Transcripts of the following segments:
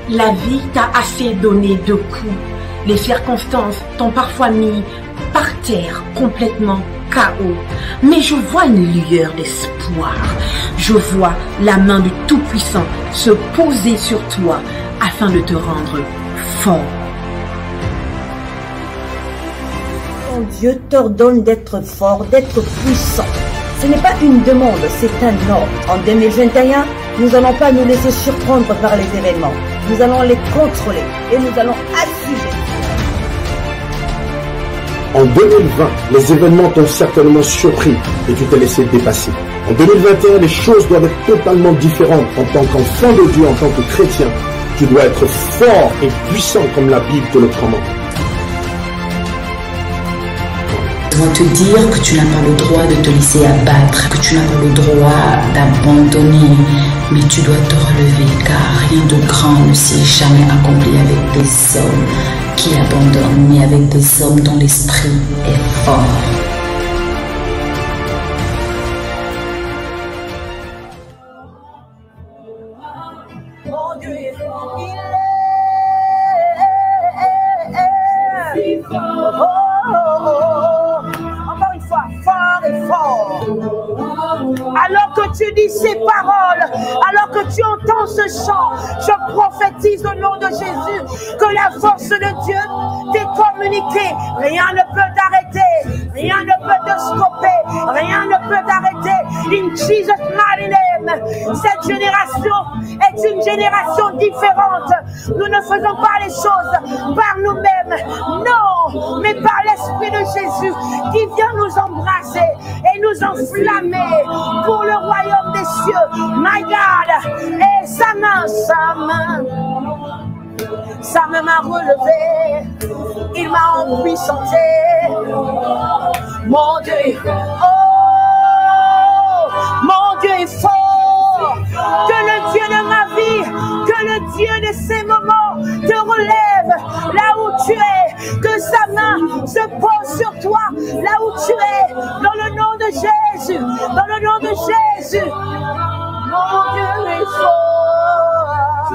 La vie t'a assez donné de coups. Les circonstances t'ont parfois mis par terre, complètement KO. Mais je vois une lueur d'espoir. Je vois la main du Tout-Puissant se poser sur toi afin de te rendre fort. Ton Dieu t'ordonne d'être fort, d'être puissant. Ce n'est pas une demande, c'est un ordre. En 2021, nous n'allons pas nous laisser surprendre par les événements. Nous allons les contrôler et nous allons assumer. En 2020, les événements t'ont certainement surpris et tu t'es laissé dépasser. En 2021, les choses doivent être totalement différentes. En tant qu'enfant de Dieu, en tant que chrétien, tu dois être fort et puissant comme la Bible te le commande. Ils vont te dire que tu n'as pas le droit de te laisser abattre, que tu n'as pas le droit d'abandonner, mais tu dois te relever car rien de grand ne s'est jamais accompli avec des hommes qui abandonnent, mais avec des hommes dont l'esprit est fort. Alors que tu dis ces paroles, alors que tu entends ce chant, je prophétise au nom de Jésus que la force de Dieu t'est communiquée. Rien ne peut t'arrêter, rien ne peut te stopper, rien ne peut t'arrêter. In Jesus' mighty name, cette génération est une génération différente. Nous ne faisons pas les choses par nous-mêmes, non, mais par l'Esprit de Jésus qui vient nous embrasser et nous enflammer pour le royaume des cieux. My God, et sa main m'a relevé, il m'a empuissanté. Mon Dieu, oh, mon Dieu est fort. Que le Dieu de ma vie, que le Dieu de ces moments te relève là où tu es, que sa main se pose sur toi là où tu es, dans le nom de Jésus, dans le nom de Jésus. Mon Dieu est fort.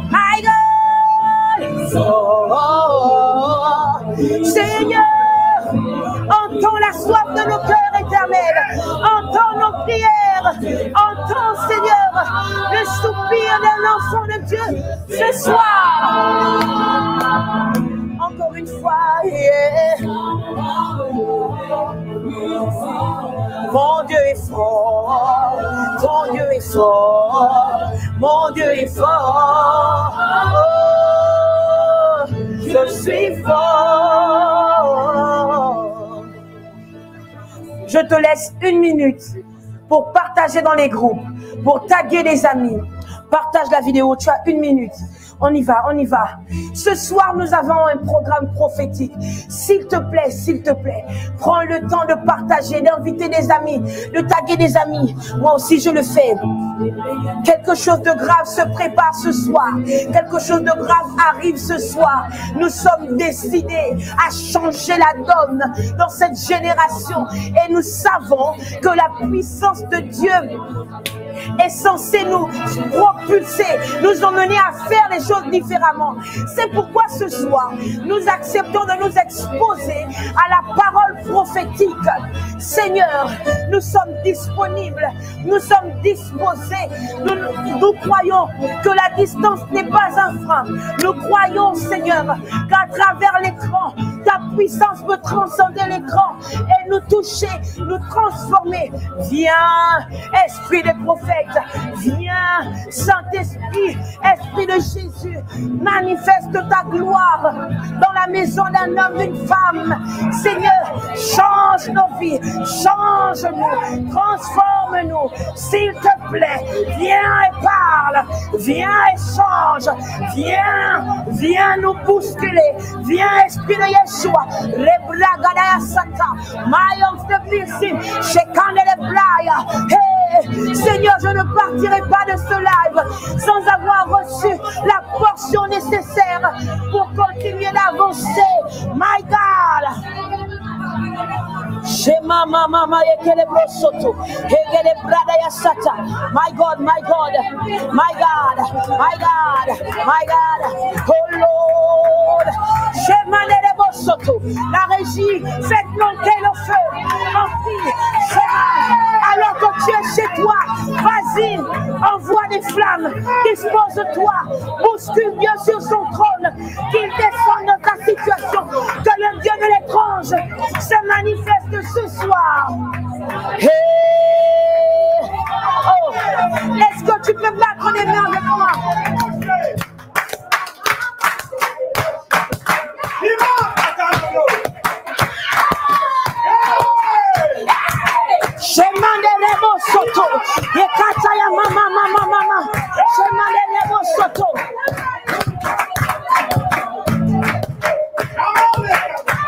My God, oh, Seigneur, entends la soif de nos cœurs éternels, entends nos prières, entends, Seigneur, le soupir d'un enfant de Dieu ce soir. Encore une fois, yeah. Mon Dieu est fort, ton Dieu est fort, mon Dieu est fort, oh, je suis fort. Je te laisse 1 minute pour partager dans les groupes, pour taguer les amis. Partage la vidéo, tu as 1 minute. On y va, on y va. Ce soir, nous avons un programme prophétique. S'il te plaît, prends le temps de partager, d'inviter des amis, de taguer des amis. Moi aussi, je le fais. Quelque chose de grave se prépare ce soir. Quelque chose de grave arrive ce soir. Nous sommes décidés à changer la donne dans cette génération. Et nous savons que la puissance de Dieu est censé nous propulser, nous emmener à faire les choses différemment. C'est pourquoi ce soir, nous acceptons de nous exposer à la parole prophétique. Seigneur, nous sommes disponibles, nous sommes disposés. Nous croyons que la distance n'est pas un frein. Nous croyons, Seigneur, qu'à travers l'écran, ta puissance peut transcender l'écran et nous toucher, nous transformer. Viens, Esprit des prophètes, viens, Saint-Esprit, Esprit de Jésus, manifeste ta gloire dans la maison d'un homme, d'une femme. Seigneur, change nos vies, change-nous, transforme-nous, s'il te plaît. Viens et parle, viens et change, viens nous bousculer, viens, Esprit de Yeshua, Rebragadaya Sata, Mayons de Pilsim, Shekane le Blaya. Hey, Seigneur, je ne partirai pas de ce live sans avoir reçu la portion nécessaire pour continuer d'avancer. My God. Shema mama ekele brosoto. Ekele brada ya sata. My God, my God, my God, my God, my God. Oh Lord. Shema nele brosoto. La régie, faites monter le feu. Mon fils, Shema. Alors que tu es chez toi, vas-y, envoie des flammes. Dispose-toi. Bouscule Dieu sur son trône. Qu'il descende dans ta situation. Que le Dieu de l'étrange se manifeste ce soir. Hey! Oh! Est-ce que tu peux battre les mains avec moi? Shemande lebo soto. Yekata ya mama. Shemande lebo soto.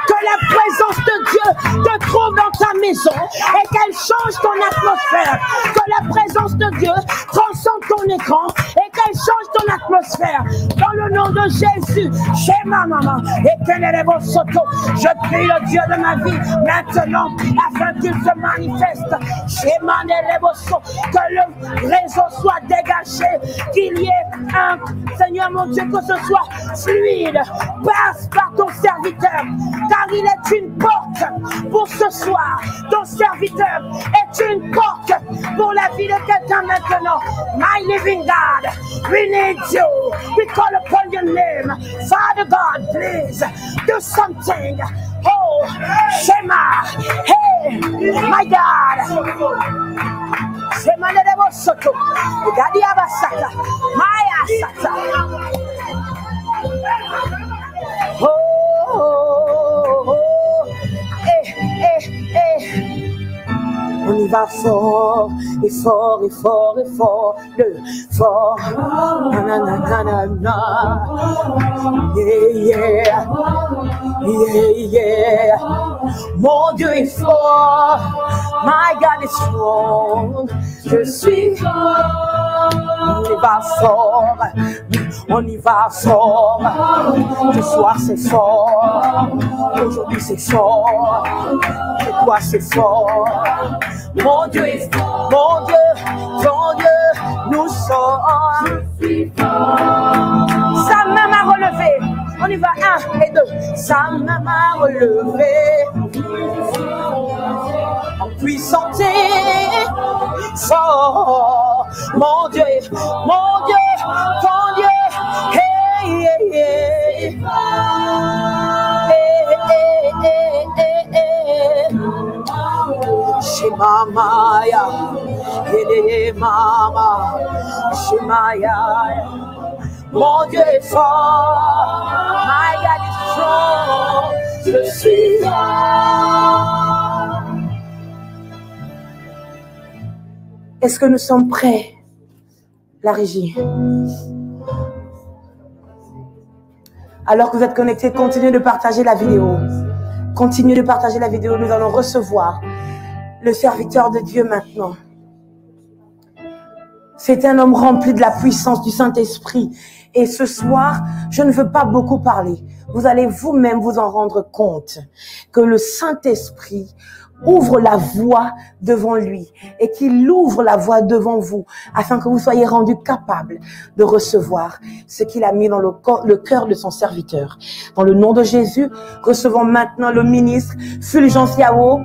Que la présence de Dieu te trouve dans ta maison et qu'elle change ton atmosphère. Que la présence de Dieu transcende ton écran et qu'elle change ton atmosphère. Dans le nom de Jésus, Shema maman et qu'elle est vos soto. Je prie le Dieu de ma vie maintenant afin qu'il se manifeste. Shema vos soto. Que le réseau soit dégagé, qu'il y ait un Seigneur mon Dieu, que ce soit fluide. Passe par ton serviteur, car il est une porte pour ce soir. Ton serviteur est une porte pour la vie de quelqu'un maintenant. My living God, we need you. We call upon your name. Father God, please do something. Oh, Shema. Hey, my God. Shema de Bosoto. Gadi Abasata. Maya Sata. On y va fort, et fort, et fort, et fort, le fort. Yeah. Mon Dieu est fort, my God is strong. Je suis fort. On y va fort, on y va fort. Ce soir c'est fort, aujourd'hui c'est fort, et toi c'est fort. Mon Dieu est fort, mon Dieu, nous sommes. Sa main m'a relevé. On y va, 1 et 2. Sa main m'a relevé. En puissance, fort. Mon Dieu, ton Dieu. Hey. Shema Maya, Mama, Shemaya. Mon Dieu est fort, my God is strong. Je suis fort. Est-ce que nous sommes prêts, la régie? Alors que vous êtes connectés, continuez de partager la vidéo. Continuez de partager la vidéo. Nous allons recevoir le serviteur de Dieu maintenant. C'est un homme rempli de la puissance du Saint-Esprit. Et ce soir, je ne veux pas beaucoup parler. Vous allez vous-même vous en rendre compte que le Saint-Esprit ouvre la voie devant lui et qu'il ouvre la voie devant vous afin que vous soyez rendus capables de recevoir ce qu'il a mis dans le cœur de son serviteur. Dans le nom de Jésus, recevons maintenant le ministre Fulgence Yao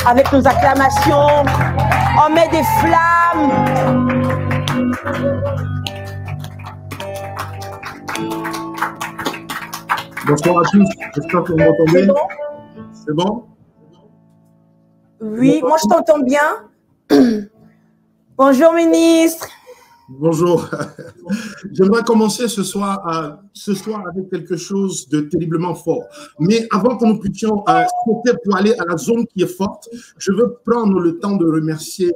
avec nos acclamations. On met des flammes. Bonsoir à tous, j'espère que vous m'entendez. C'est bon? Oui, moi je t'entends bien. Bonjour ministre. Bonjour. J'aimerais commencer ce soir avec quelque chose de terriblement fort. Mais avant que nous puissions sauter pour aller à la zone qui est forte, je veux prendre le temps de remercier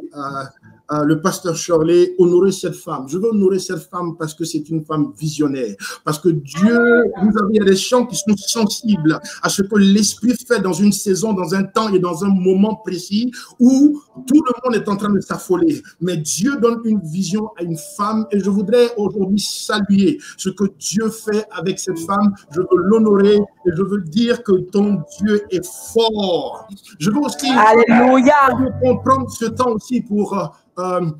le pasteur Shirley, honorer cette femme. Je veux honorer cette femme parce que c'est une femme visionnaire. Parce que Dieu, vous avez des gens qui sont sensibles à ce que l'Esprit fait dans une saison, dans un temps et dans un moment précis où tout le monde est en train de s'affoler. Mais Dieu donne une vision à une femme et je voudrais aujourd'hui saluer ce que Dieu fait avec cette femme. Je veux l'honorer et je veux dire que ton Dieu est fort. Je veux aussi prendre ce temps aussi pour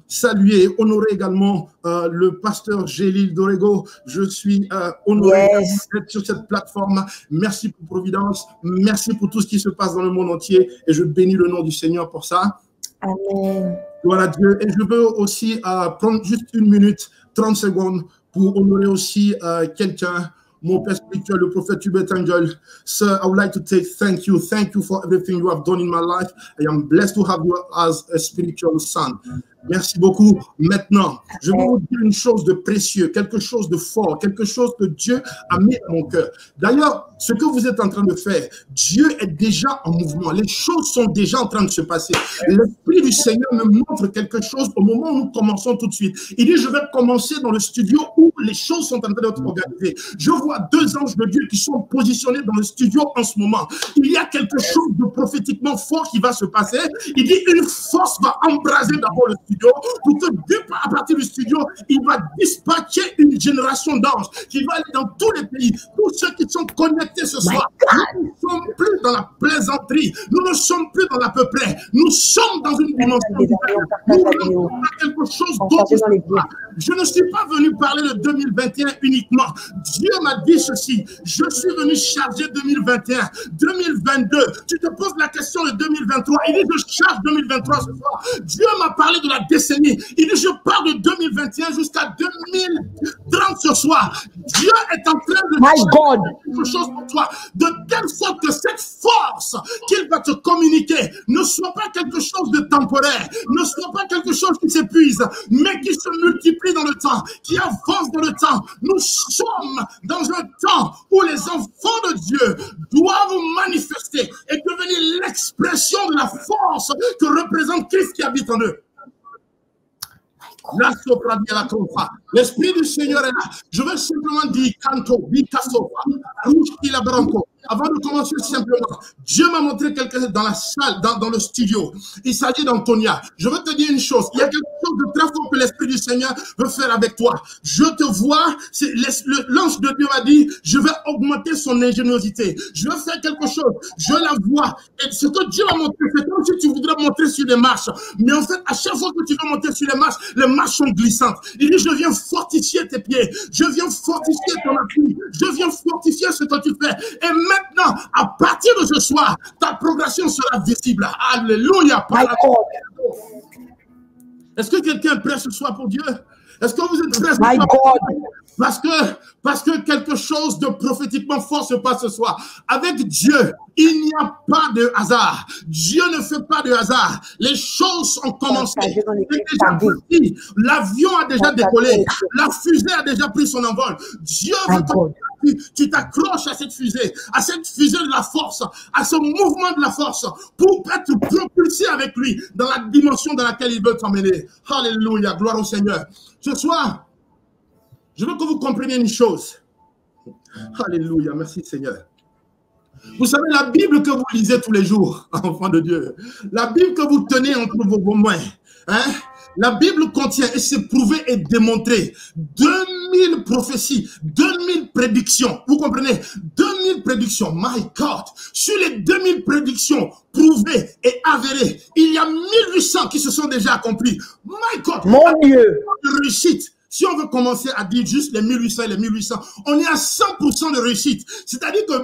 saluer, honorer également le pasteur Gélil Dorego. Je suis honoré d'être sur cette plateforme. Merci pour Providence. Merci pour tout ce qui se passe dans le monde entier. Et je bénis le nom du Seigneur pour ça. Amen. Voilà Dieu. Et je veux aussi prendre juste 1 minute, 30 secondes pour honorer aussi quelqu'un. Mon père spirituel, le prophète Hubert Angel. Sir, I would like to thank you. Thank you for everything you have done in my life. I am blessed to have you as a spiritual son. Merci beaucoup. Maintenant, je vais vous dire une chose de précieux, quelque chose de fort, quelque chose que Dieu a mis dans mon cœur. D'ailleurs, ce que vous êtes en train de faire, Dieu est déjà en mouvement. Les choses sont déjà en train de se passer. L'Esprit du Seigneur me montre quelque chose au moment où nous commençons tout de suite. Il dit, je vais commencer dans le studio où les choses sont en train d'être organisées. Je vois 2 anges de Dieu qui sont positionnés dans le studio en ce moment. Il y a quelque chose de prophétiquement fort qui va se passer. Il dit, une force va embraser d'abord le studio. Pour que Dieu, à partir du studio, il va dispatcher une génération d'anges qui va aller dans tous les pays. Tous ceux qui sont connectés ce soir, nous ne sommes plus dans la plaisanterie, nous ne sommes plus dans l'à peu près, nous sommes dans une dimension différente. Nous avons quelque chose d'autre. Je ne suis pas venu parler de 2021 uniquement. Dieu m'a dit ceci, je suis venu charger 2021, 2022. Tu te poses la question de 2023, il dit je charge 2023 ce soir. Dieu m'a parlé de la décennie. Il dit je pars de 2021 jusqu'à 2030 ce soir. Dieu est en train de faire quelque chose pour toi, de telle sorte que cette force qu'il va te communiquer ne soit pas quelque chose de temporaire, ne soit pas quelque chose qui s'épuise, mais qui se multiplie dans le temps, qui avance dans le temps. Nous sommes dans un temps où les enfants de Dieu doivent manifester et devenir l'expression de la force que représente Christ qui habite en eux. L'Esprit du Seigneur est là. Je veux simplement dire Canto, Bikasofa, Rushkila Branco. Avant de commencer simplement, Dieu m'a montré quelqu'un dans la salle, dans le studio. Il s'agit d'Antonia. Je veux te dire une chose. Il y a quelque chose de très fort que l'Esprit du Seigneur veut faire avec toi. Je te vois, l'ange de Dieu m'a dit, je vais augmenter son ingéniosité. Je vais faire quelque chose. Je la vois. Et ce que Dieu m'a montré, c'est comme si tu voudrais monter sur des marches. Mais en fait, à chaque fois que tu veux monter sur les marches sont glissantes. Il dit, je viens fortifier tes pieds. Je viens fortifier ton appui. Je viens fortifier ce que tu fais. Et maintenant, à partir de ce soir, ta progression sera visible. Alléluia. Est-ce que quelqu'un est prêt ce soir pour Dieu? Est-ce que vous êtes prêts ce soir pour Dieu? Parce que quelque chose de prophétiquement fort se passe ce soir. Avec Dieu, il n'y a pas de hasard. Dieu ne fait pas de hasard. Les choses ont commencé. C'est déjà parti. L'avion a déjà décollé. La fusée a déjà pris son envol. Dieu veut que tu t'accroches à cette fusée de la force, à ce mouvement de la force, pour être propulsé avec lui dans la dimension dans laquelle il veut t'emmener. Alléluia, gloire au Seigneur. Ce soir, je veux que vous compreniez une chose. Alléluia, merci Seigneur. Vous savez, la Bible que vous lisez tous les jours, enfants de Dieu, la Bible que vous tenez entre vos mains, hein, la Bible contient, et c'est prouvé et démontré, 2000 prophéties, 2000 prédictions. Vous comprenez? 2000 prédictions. My God. Sur les 2000 prédictions prouvées et avérées, il y a 1800 qui se sont déjà accomplies. My God. Mon Dieu. De réussite. Si on veut commencer à dire juste les 1800 et les 1800, on est à 100% de réussite. C'est-à-dire que,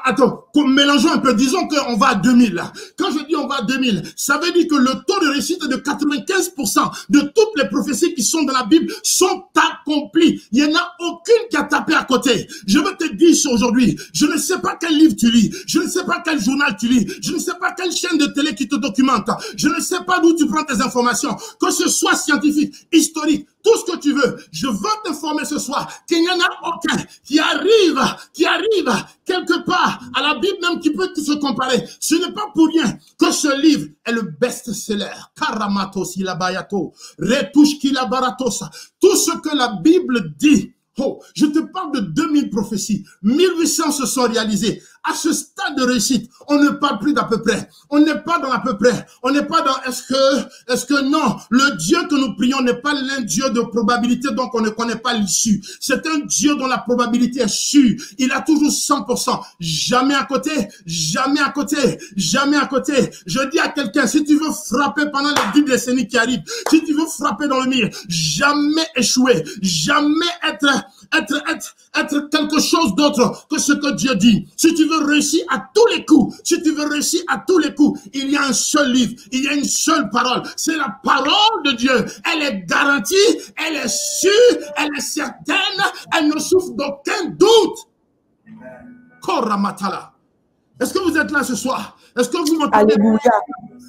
attends, mélangeons un peu, disons qu'on va à 2000 là. Quand je dis on va à 2000, ça veut dire que le taux de réussite est de 95% de toutes les prophéties qui sont dans la Bible sont accomplies. Il n'y en a aucune qui a tapé à côté. Je veux te dire aujourd'hui, je ne sais pas quel livre tu lis, je ne sais pas quel journal tu lis, je ne sais pas quelle chaîne de télé qui te documente, je ne sais pas d'où tu prends tes informations, que ce soit scientifique, historique, tout ce que tu veux. Je veux t'informer ce soir qu'il n'y en a aucun qui arrive quelque part à la Bible même qui peut se comparer. Ce n'est pas pour rien que ce livre est le best-seller. Karamatos ilabayato, retouche kilabaratosa. Tout ce que la Bible dit. Oh, je te parle de 2000 prophéties. 1800 se sont réalisées. À ce stade de réussite, on ne parle plus d'à peu près. On n'est pas dans à peu près. On n'est pas dans est-ce que non. Le Dieu que nous prions n'est pas l'un Dieu de probabilité, donc on ne connaît pas l'issue. C'est un Dieu dont la probabilité est sûre. Il a toujours 100%. Jamais à côté, jamais à côté, jamais à côté. Je dis à quelqu'un, si tu veux frapper pendant les 10 décennies qui arrivent, si tu veux frapper dans le mur, jamais échouer, jamais être quelque chose d'autre que ce que Dieu dit. Si tu veux réussir à tous les coups, si tu veux réussir à tous les coups, il y a un seul livre, il y a une seule parole. C'est la parole de Dieu. Elle est garantie, elle est sûre, elle est certaine, elle ne souffre d'aucun doute. Koramatala. Est-ce que vous êtes là ce soir? Est-ce que vous m'entendez? Alléluia.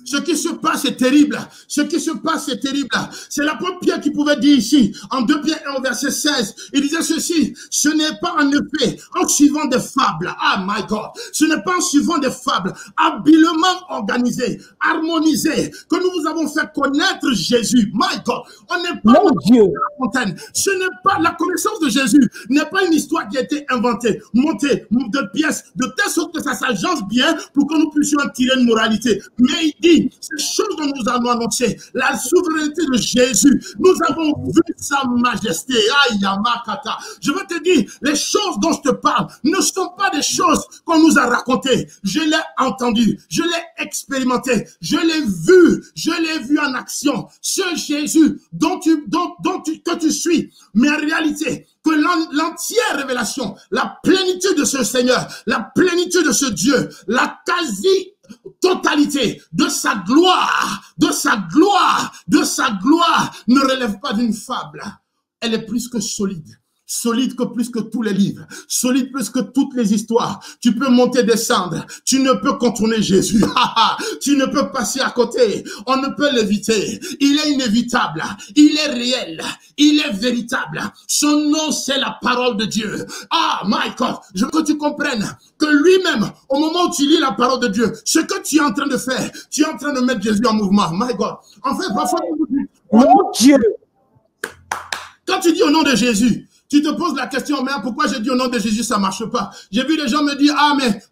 Ce qui se passe est terrible. Ce qui se passe est terrible. C'est l'apôtre Pierre qui pouvait dire ici, en 2 Pierre 1 verset 16, il disait ceci, ce n'est pas en effet en suivant des fables, ah my God, ce n'est pas en suivant des fables habilement organisées, harmonisées, que nous vous avons fait connaître Jésus. My God, on n'est pas Mon Dieu. la fontaine. Ce n'est pas la connaissance de Jésus, n'est pas une histoire qui a été inventée, montée de pièces, de telle sorte que ça s'agence bien pour que nous puissions en tirer une moralité. Mais il dit, ces choses dont nous allons annoncer, la souveraineté de Jésus, nous avons vu sa majesté. Ayamakata. Je veux te dire, les choses dont je te parle ne sont pas des choses qu'on nous a racontées. Je l'ai entendu, je l'ai expérimenté, je l'ai vu en action. Ce Jésus que tu suis, mais en réalité, que l'entière révélation, la plénitude de ce Seigneur, la plénitude de ce Dieu, la quasi-totalité de sa gloire, ne relève pas d'une fable. Elle est plus que solide. Solide que plus que tous les livres, solide plus que toutes les histoires. Tu peux monter, descendre, tu ne peux contourner Jésus. Tu ne peux passer à côté, on ne peut l'éviter. Il est inévitable, il est réel, il est véritable. Son nom, c'est la parole de Dieu. Ah, my God, je veux que tu comprennes que lui-même, au moment où tu lis la parole de Dieu, ce que tu es en train de faire, tu es en train de mettre Jésus en mouvement. My God. En fait, parfois, Mon Dieu. quand tu dis au nom de Jésus, tu te poses la question, mais pourquoi j'ai dit au nom de Jésus, ça ne marche pas? J'ai vu les gens me dire, ah, mais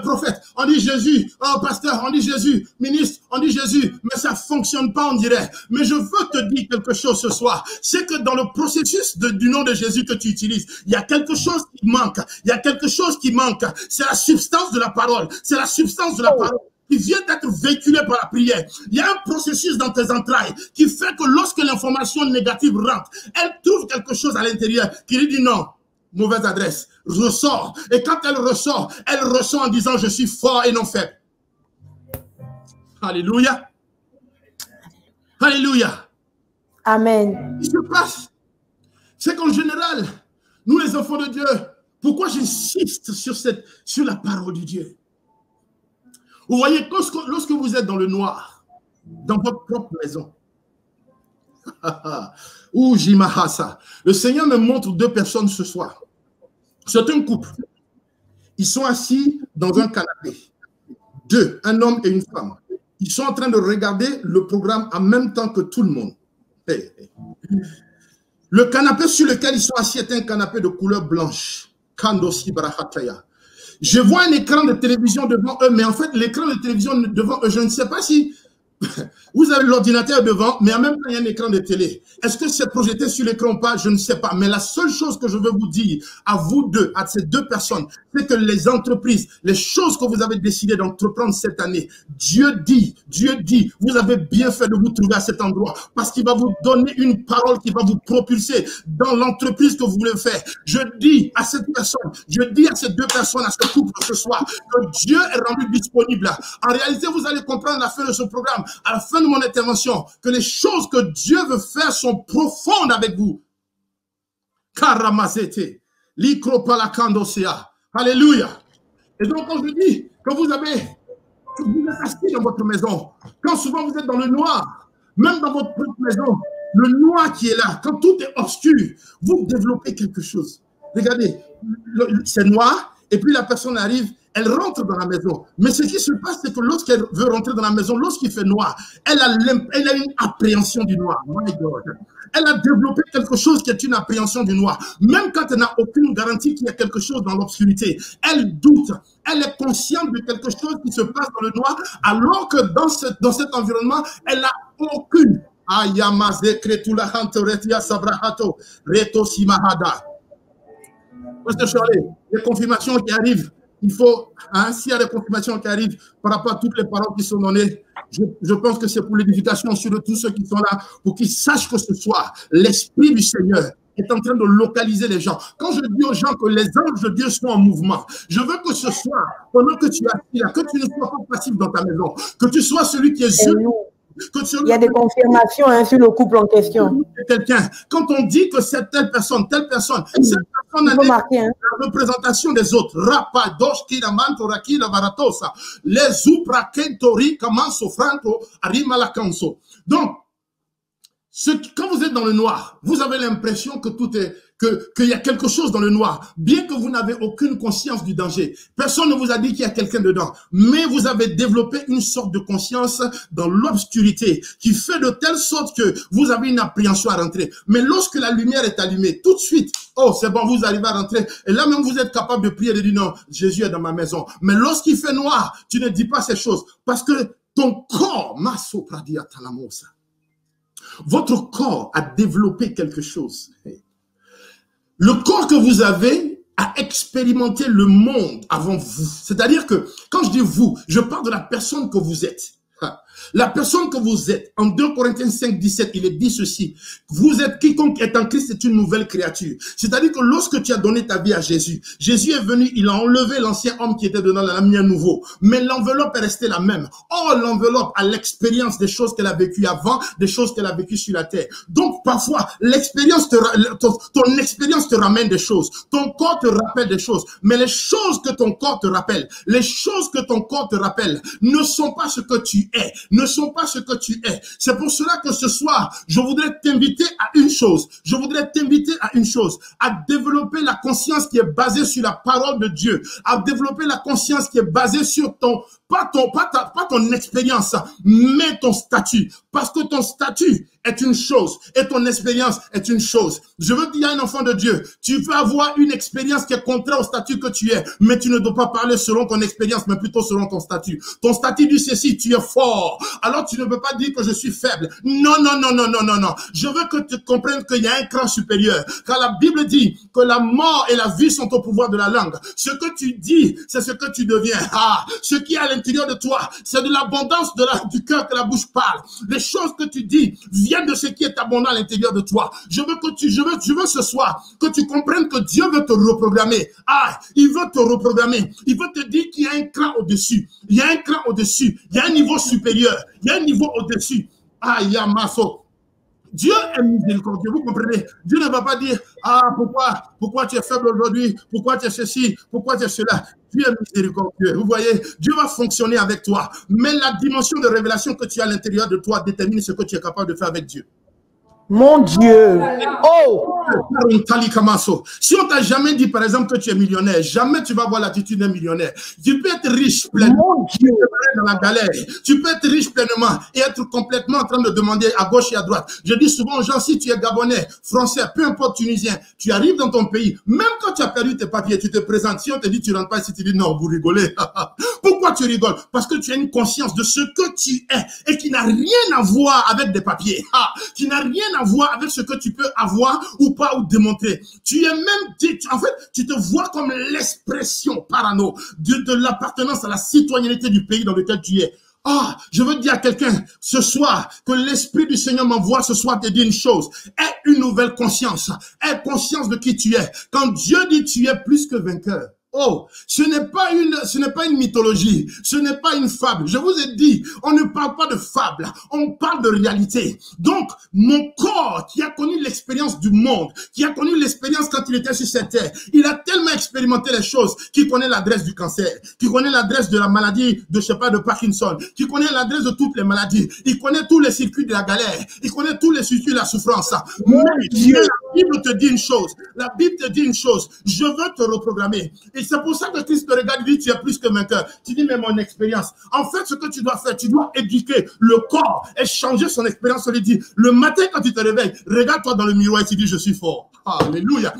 prophète, on dit Jésus, oh, pasteur, on dit Jésus, ministre, on dit Jésus, mais ça ne fonctionne pas, on dirait. Mais je veux te dire quelque chose ce soir, c'est que dans le processus du nom de Jésus que tu utilises, il y a quelque chose qui manque, il y a quelque chose qui manque, c'est la substance de la parole, c'est la substance de la parole qui vient d'être véhiculé par la prière. Il y a un processus dans tes entrailles qui fait que lorsque l'information négative rentre, elle trouve quelque chose à l'intérieur qui lui dit non, mauvaise adresse, ressort. Et quand elle ressort en disant je suis fort et non faible. Alléluia. Alléluia. Amen. Ce qui se passe, c'est qu'en général, nous les enfants de Dieu, pourquoi j'insiste sur la parole de Dieu? Vous voyez, lorsque vous êtes dans le noir, dans votre propre maison, le Seigneur me montre 2 personnes ce soir. C'est un couple. Ils sont assis dans un canapé. 2, un homme et une femme. Ils sont en train de regarder le programme en même temps que tout le monde. Le canapé sur lequel ils sont assis est un canapé de couleur blanche. Kandosi Barahataya. Je vois un écran de télévision devant eux, mais en fait, l'écran de télévision devant eux, je ne sais pas si vous avez l'ordinateur devant, mais en même temps, il y a un écran de télé. Est-ce que c'est projeté sur l'écran ou pas? Je ne sais pas. Mais la seule chose que je veux vous dire à vous deux, à ces 2 personnes, c'est que les entreprises, les choses que vous avez décidé d'entreprendre cette année, Dieu dit, vous avez bien fait de vous trouver à cet endroit parce qu'il va vous donner une parole qui va vous propulser dans l'entreprise que vous voulez faire. Je dis à cette personne, je dis à ces 2 personnes, à ce couple ce soir, que Dieu est rendu disponible. En réalité, vous allez comprendre à la fin de ce programme, à la fin de mon intervention, que les choses que Dieu veut faire sont profondes avec vous. Karamazete, likropalakandosea. Alléluia. Et donc, quand je dis que vous êtes assis dans votre maison, quand souvent vous êtes dans le noir, même dans votre propre maison, le noir qui est là, quand tout est obscur, vous développez quelque chose. Regardez, c'est noir, et puis la personne arrive, elle rentre dans la maison. Mais ce qui se passe, c'est que lorsqu'elle veut rentrer dans la maison, lorsqu'il fait noir, elle a une appréhension du noir. My God. Elle a développé quelque chose qui est une appréhension du noir. Même quand elle n'a aucune garantie qu'il y a quelque chose dans l'obscurité, elle doute. Elle est consciente de quelque chose qui se passe dans le noir, alors que dans cet environnement, elle n'a aucune. Pasteur Charlie, les confirmations qui arrivent, il faut, s'il y a des confirmations qui arrivent par rapport à toutes les paroles qui sont données, je pense que c'est pour l'édification sur tous ceux qui sont là, pour qu'ils sachent que ce soir, l'Esprit du Seigneur est en train de localiser les gens. Quand je dis aux gens que les anges de Dieu sont en mouvement, je veux que ce soir, pendant que tu es assis là, que tu ne sois pas passif dans ta maison, que tu sois celui qui est sûr. Il y a des confirmations sur le couple en question. Quelqu'un, quand on dit que c'est telle personne a la représentation des autres. Donc, quand vous êtes dans le noir, vous avez l'impression que tout est, qu'il y a quelque chose dans le noir, bien que vous n'avez aucune conscience du danger. Personne ne vous a dit qu'il y a quelqu'un dedans, mais vous avez développé une sorte de conscience dans l'obscurité qui fait de telle sorte que vous avez une appréhension à rentrer. Mais lorsque la lumière est allumée, tout de suite, oh, c'est bon, vous arrivez à rentrer. Et là même, vous êtes capable de prier et de dire non, Jésus est dans ma maison. Mais lorsqu'il fait noir, tu ne dis pas ces choses parce que ton corps, votre corps a développé quelque chose. Le corps que vous avez a expérimenté le monde avant vous. C'est-à-dire que, quand je dis vous, je parle de la personne que vous êtes. La personne que vous êtes, en 2 Corinthiens 5, 17, il est dit ceci. Vous êtes, quiconque est en Christ est une nouvelle créature. C'est-à-dire que lorsque tu as donné ta vie à Jésus, Jésus est venu, il a enlevé l'ancien homme qui était dedans, il a mis un nouveau. Mais l'enveloppe est restée la même. Or, l'enveloppe a l'expérience des choses qu'elle a vécues avant, des choses qu'elle a vécues sur la terre. Donc, parfois, l'expérience ton expérience te ramène des choses. Ton corps te rappelle des choses. Mais les choses que ton corps te rappelle, les choses que ton corps te rappelle, ne sont pas ce que tu es. Ne sont pas ce que tu es. C'est pour cela que ce soir, je voudrais t'inviter à une chose. Je voudrais t'inviter à une chose. À développer la conscience qui est basée sur la parole de Dieu. À développer la conscience qui est basée sur pas ton expérience, mais ton statut. Parce que ton statut est une chose et ton expérience est une chose. Je veux dire à un enfant de Dieu, tu peux avoir une expérience qui est contraire au statut que tu es, mais tu ne dois pas parler selon ton expérience, mais plutôt selon ton statut. Ton statut dit ceci, tu es fort. Alors tu ne peux pas dire que je suis faible. Non, non, non, non, non, non, non. Je veux que tu comprennes qu'il y a un cran supérieur. Car la Bible dit que la mort et la vie sont au pouvoir de la langue. Ce que tu dis, c'est ce que tu deviens. Ce qui est à l'intérieur de toi, c'est de l'abondance du cœur que la bouche parle. Les choses que tu dis viennent de ce qui est abondant à l'intérieur de toi. Je veux ce soir que tu comprennes que Dieu veut te reprogrammer. Il veut te reprogrammer. Il veut te dire qu'il y a un cran au-dessus. Il y a un cran au-dessus. Il y a un niveau supérieur. Il y a un niveau au-dessus. Yamaso. Dieu est miséricordieux, vous comprenez? Dieu ne va pas dire, pourquoi tu es faible aujourd'hui? Pourquoi tu es ceci? Pourquoi tu es cela? Dieu est miséricordieux. Vous voyez, Dieu va fonctionner avec toi. Mais la dimension de révélation que tu as à l'intérieur de toi détermine ce que tu es capable de faire avec Dieu. Mon Dieu. Oh! Si on t'a jamais dit, par exemple, que tu es millionnaire, jamais tu vas avoir l'attitude d'un millionnaire. Tu peux être riche pleinement dans la galère. Tu peux être riche pleinement et être complètement en train de demander à gauche et à droite. Je dis souvent aux gens, si tu es gabonais, français, peu importe tunisien, tu arrives dans ton pays, même quand tu as perdu tes papiers, tu te présentes. Si on te dit tu rentres pas ici, tu dis non, vous rigolez. Pourquoi tu rigoles? Parce que tu as une conscience de ce que tu es et qui n'a rien à voir avec des papiers. Qui n'a rien à voir avec ce que tu peux avoir ou pas ou démontrer. Tu es même, en fait, tu te vois comme l'expression parano de l'appartenance à la citoyenneté du pays dans lequel tu es. Je veux dire à quelqu'un ce soir que l'Esprit du Seigneur m'envoie ce soir te dire une chose. Aie une nouvelle conscience. Aie conscience de qui tu es. Quand Dieu dit tu es plus que vainqueur. Ce n'est pas une mythologie, ce n'est pas une fable. Je vous ai dit, on ne parle pas de fable, on parle de réalité. Donc, mon corps qui a connu l'expérience du monde, qui a connu l'expérience quand il était sur cette terre, il a tellement expérimenté les choses qu'il connaît l'adresse du cancer, qu'il connaît l'adresse de la maladie de Parkinson, qu'il connaît l'adresse de toutes les maladies, il connaît tous les circuits de la galère, il connaît tous les circuits de la souffrance. Mais la Bible te dit une chose, je veux te reprogrammer. Et c'est pour ça que Christ te regarde et dit, tu es plus que vainqueur. Tu dis, mais mon expérience. En fait, ce que tu dois faire, tu dois éduquer le corps et changer son expérience. On lui dit, le matin quand tu te réveilles, regarde-toi dans le miroir et tu dis, je suis fort. Alléluia.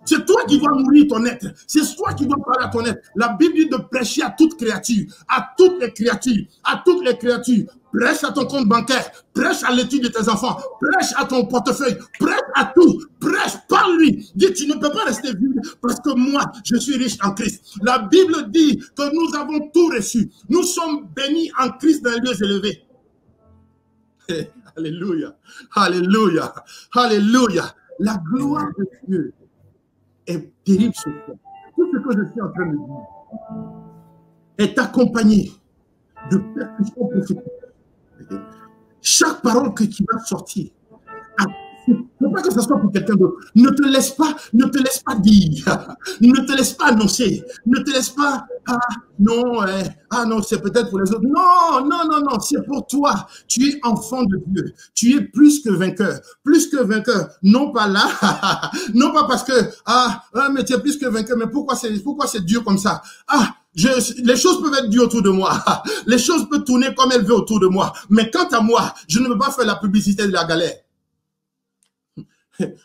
C'est toi qui dois nourrir ton être. C'est toi qui dois parler à ton être. La Bible dit de prêcher à toute créature, à toutes les créatures, à toutes les créatures. Prêche à ton compte bancaire, prêche à l'étude de tes enfants, prêche à ton portefeuille, prêche à tout, prêche, parle-lui. Dis, tu ne peux pas rester vide parce que moi, je suis riche en Christ. La Bible dit que nous avons tout reçu. Nous sommes bénis en Christ dans les lieux élevés. Alléluia, alléluia, alléluia. La gloire de Dieu est terrible sur toi. Tout ce que je suis en train de dire est accompagné de percussions prophétiques. Chaque parole qui va sortir, il ne faut pas que ce soit pour quelqu'un d'autre. Ne te laisse pas dire, ne te laisse pas annoncer, ne te laisse pas, non, c'est peut-être pour les autres. Non, c'est pour toi. Tu es enfant de Dieu. Tu es plus que vainqueur. Plus que vainqueur. Non pas là, non pas parce que, mais tu es plus que vainqueur. Mais pourquoi c'est dur comme ça? Les choses peuvent être dures autour de moi. Les choses peuvent tourner comme elles veulent autour de moi. Mais quant à moi, je ne veux pas faire la publicité de la galère.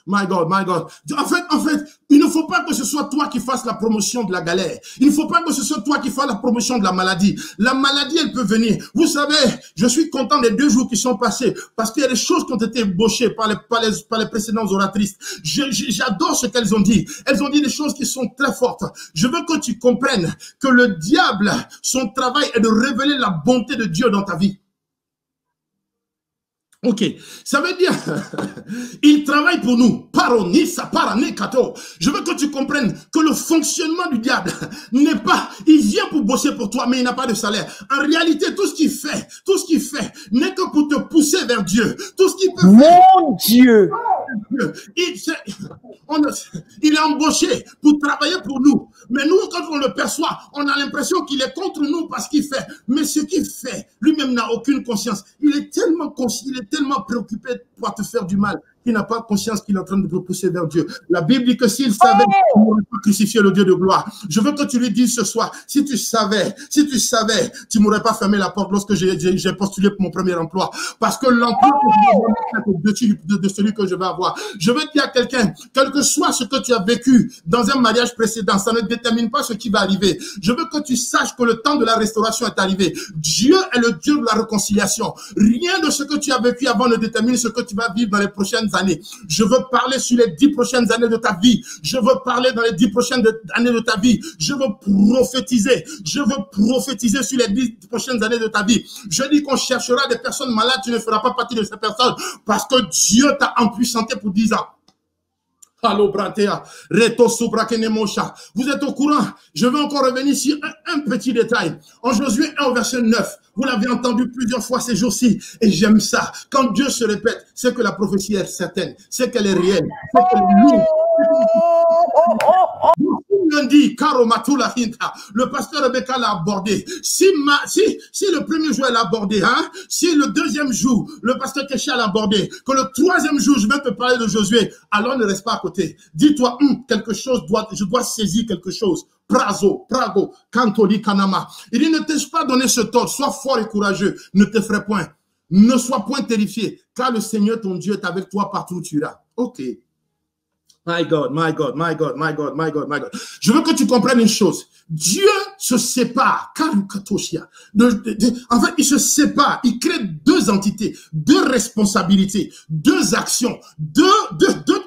My God, my God. En fait, il ne faut pas que ce soit toi qui fasses la promotion de la galère. Il ne faut pas que ce soit toi qui fasses la promotion de la maladie. La maladie, elle peut venir. Vous savez, je suis content des 2 jours qui sont passés parce qu'il y a des choses qui ont été ébauchées par les précédentes oratrices. J'adore ce qu'elles ont dit. Elles ont dit des choses qui sont très fortes. Je veux que tu comprennes que le diable, son travail est de révéler la bonté de Dieu dans ta vie. Ok, ça veut dire, il travaille pour nous. Paronissa, paranekato. Je veux que tu comprennes que le fonctionnement du diable n'est pas, il vient pour bosser pour toi, mais il n'a pas de salaire. En réalité, tout ce qu'il fait n'est que pour te pousser vers Dieu. Tout ce qu'il peut faire. Mon Dieu! Il est embauché pour travailler pour nous. Mais nous, quand on le perçoit, on a l'impression qu'il est contre nous parce qu'il fait. Mais ce qu'il fait, lui-même n'a aucune conscience. Il est tellement préoccupé pour te faire du mal qu'il n'a pas conscience qu'il est en train de te pousser vers Dieu. La Bible dit que s'il savait, il n'aurait pas crucifié le Dieu de gloire. Je veux que tu lui dises ce soir, si tu savais, tu m'aurais pas fermé la porte lorsque j'ai postulé pour mon premier emploi. Parce que l'emploi de celui que je vais avoir. Je veux dire à quelqu'un, quel que soit ce que tu as vécu dans un mariage précédent, ça ne détermine pas ce qui va arriver. Je veux que tu saches que le temps de la restauration est arrivé. Dieu est le Dieu de la réconciliation. Rien de ce que tu as vécu avant ne détermine ce que tu vas vivre dans les prochaines années. Je veux parler sur les 10 prochaines années de ta vie. Je veux parler dans les 10 prochaines années de ta vie. Je veux prophétiser. Je veux prophétiser sur les 10 prochaines années de ta vie. Je dis qu'on cherchera des personnes malades. Tu ne feras pas partie de ces personnes parce que Dieu t'a empuissanté pour 10 ans. Allô, Bratea, Reto Subrakenemosha. Vous êtes au courant? Je vais encore revenir sur un petit détail. En Josué 1 au verset 9, vous l'avez entendu plusieurs fois ces jours-ci, et j'aime ça. Quand Dieu se répète, c'est que la prophétie est certaine, c'est qu'elle est réelle, c'est qu'elle est lourde. Lundi, le pasteur Rebecca l'a abordé. Si le premier jour elle l'a abordé, si le deuxième jour, le pasteur Kesha l'a abordé, que le troisième jour, je vais te parler de Josué, alors ne reste pas à côté. Dis-toi, quelque chose je dois saisir quelque chose. Prago, Kantoli, Kanama. Il dit, ne t'ai-je pas donné ce tort, sois fort et courageux, ne t'effraie point, ne sois point terrifié, car le Seigneur ton Dieu est avec toi partout où tu iras. Ok. My God, my God, my God, my God, my God, my God. Je veux que tu comprennes une chose. Dieu se sépare. En fait, il se sépare. Il crée 2 entités, 2 responsabilités, 2 actions, deux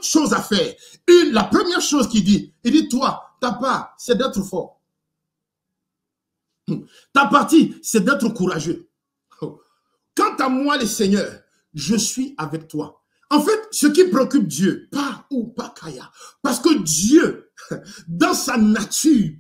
choses à faire. La première chose qu'il dit, il dit, toi, ta part, c'est d'être fort. Ta partie, c'est d'être courageux. Quant à moi, les seigneurs, je suis avec toi. En fait, ce qui préoccupe Dieu, parce que Dieu, dans sa nature,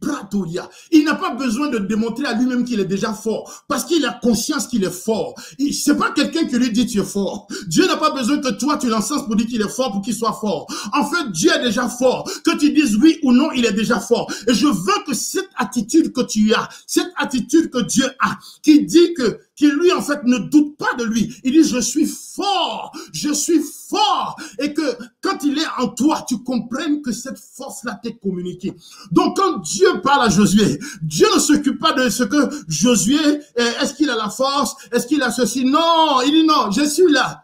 il n'a pas besoin de démontrer à lui-même qu'il est déjà fort, parce qu'il a conscience qu'il est fort. C'est pas quelqu'un qui lui dit tu es fort. Dieu n'a pas besoin que toi tu l'encenses pour dire qu'il est fort, pour qu'il soit fort. En fait, Dieu est déjà fort. Que tu dises oui ou non, il est déjà fort. Et je veux que cette attitude que tu as, cette attitude que Dieu a, qui dit que qui lui, en fait, ne doute pas de lui. Il dit, je suis fort, je suis fort. Et que quand il est en toi, tu comprennes que cette force-là t'est communiquée. Donc, quand Dieu parle à Josué, Dieu ne s'occupe pas de ce que Josué, est-ce qu'il a la force, est-ce qu'il a ceci? Non, il dit non, je suis là.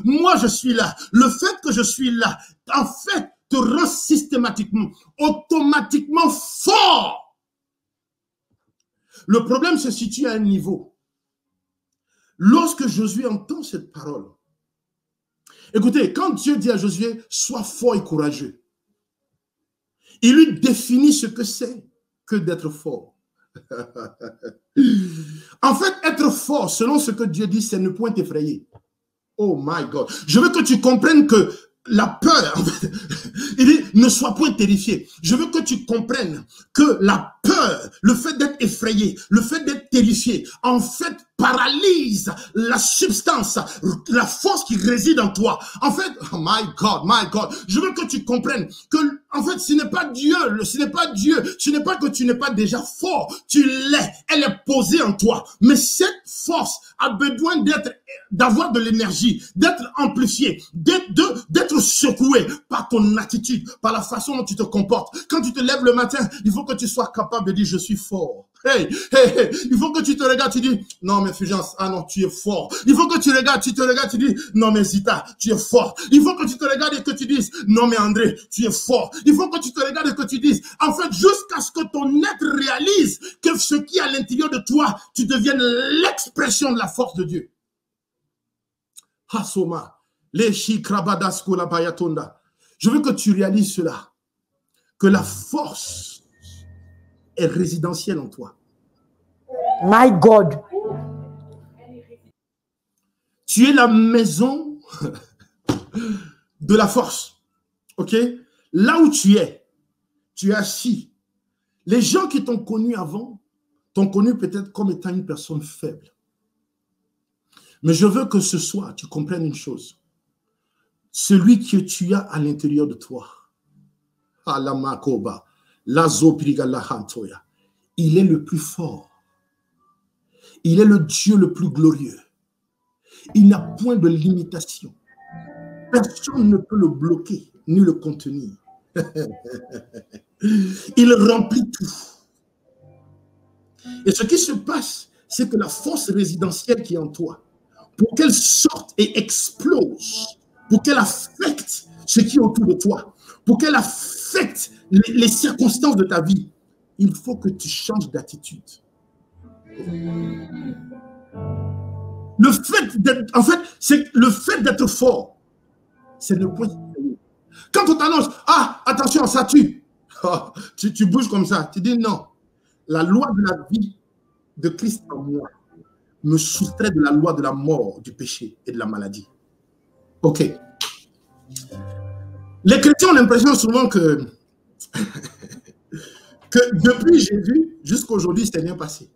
Moi, je suis là. Le fait que je suis là, en fait, te rend systématiquement, automatiquement fort. Le problème se situe à un niveau. Lorsque Josué entend cette parole, écoutez, quand Dieu dit à Josué, sois fort et courageux, il lui définit ce que c'est que d'être fort. En fait, être fort, selon ce que Dieu dit, c'est ne point t'effrayer. Oh my God. Je veux que tu comprennes que la peur, en fait, il dit, ne sois point terrifié. Je veux que tu comprennes que la peur, le fait d'être effrayé, le fait d'être terrifié, en fait, paralyse la substance, la force qui réside en toi. En fait, oh my God, je veux que tu comprennes que, en fait, ce n'est pas Dieu, ce n'est pas Dieu, ce n'est pas que tu n'es pas déjà fort, tu l'es, elle est posée en toi. Mais cette force a besoin d'avoir de l'énergie, d'être amplifiée, d'être secouée par ton attitude, par la façon dont tu te comportes. Quand tu te lèves le matin, il faut que tu sois capable de dire, je suis fort. Hey, il faut que tu te regardes, tu dis, non mais Fulgence, ah non, tu es fort. Il faut que tu regardes, tu te regardes, tu dis, non mais Zita, tu es fort. Il faut que tu te regardes et que tu dises, non mais André, tu es fort. Il faut que tu te regardes et que tu dises, en fait, jusqu'à ce que ton être réalise que ce qui est à l'intérieur de toi, tu deviennes l'expression de la force de Dieu. Hasoma, Leshi Krabadasko la Bayatonda. Je veux que tu réalises cela, que la force est résidentielle en toi. My God. Tu es la maison de la force. Ok? Là où tu es assis. Les gens qui t'ont connu avant t'ont connu peut-être comme étant une personne faible. Mais je veux que ce soir, tu comprennes une chose. Celui que tu as à l'intérieur de toi, Alamakoba, il est le plus fort. Il est le Dieu le plus glorieux. Il n'a point de limitation. Personne ne peut le bloquer ni le contenir. Il remplit tout. Et ce qui se passe, c'est que la force résidentielle qui est en toi, pour qu'elle sorte et explose, pour qu'elle affecte ce qui est autour de toi, pour qu'elle affecte les circonstances de ta vie, il faut que tu changes d'attitude. Le fait d'être, en fait, c'est le fait d'être fort, c'est le point. Quand on t'annonce, ah, attention, ça tue, oh, tu bouges comme ça, tu dis non. La loi de la vie de Christ en moi me soustrait de la loi de la mort, du péché et de la maladie. Ok. Les chrétiens ont l'impression souvent que depuis Jésus jusqu'à aujourd'hui, c'est bien passé.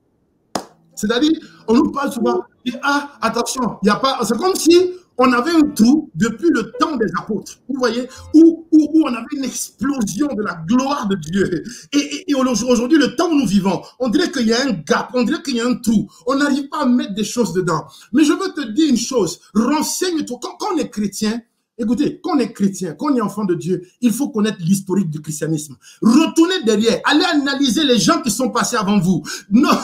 C'est-à-dire, on nous parle souvent, et, ah, attention, il n'y a pas. C'est comme si on avait un trou depuis le temps des apôtres, vous voyez, où on avait une explosion de la gloire de Dieu. Et aujourd'hui, le temps où nous vivons, on dirait qu'il y a un gap, on dirait qu'il y a un trou. On n'arrive pas à mettre des choses dedans. Mais je veux te dire une chose, renseigne-toi. Quand on est chrétien, écoutez, quand on est chrétien, quand on est enfant de Dieu, il faut connaître l'historique du christianisme. Retournez derrière, allez analyser les gens qui sont passés avant vous. Non,